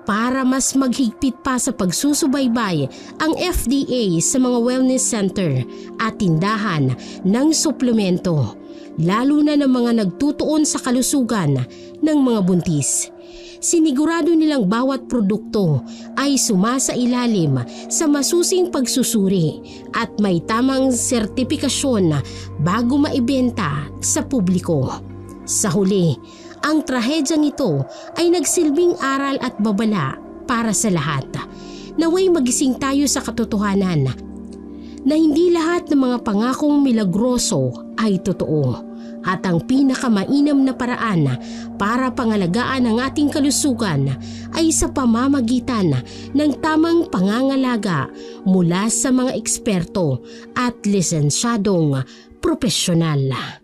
para mas maghigpit pa sa pagsusubaybay ang FDA sa mga wellness center at tindahan ng suplemento, lalo na ng mga nagtutuon sa kalusugan ng mga buntis. Sinigurado nilang bawat produkto ay sumasailalim sa masusing pagsusuri at may tamang sertipikasyon bago maibenta sa publiko. Sa huli, ang trahedyang ito ay nagsilbing aral at babala para sa lahat. Naway magising tayo sa katotohanan na hindi lahat ng mga pangakong milagroso ay totoo. At ang pinakamainam na paraan para pangalagaan ang ating kalusugan ay sa pamamagitan ng tamang pangangalaga mula sa mga eksperto at lisensyadong profesional.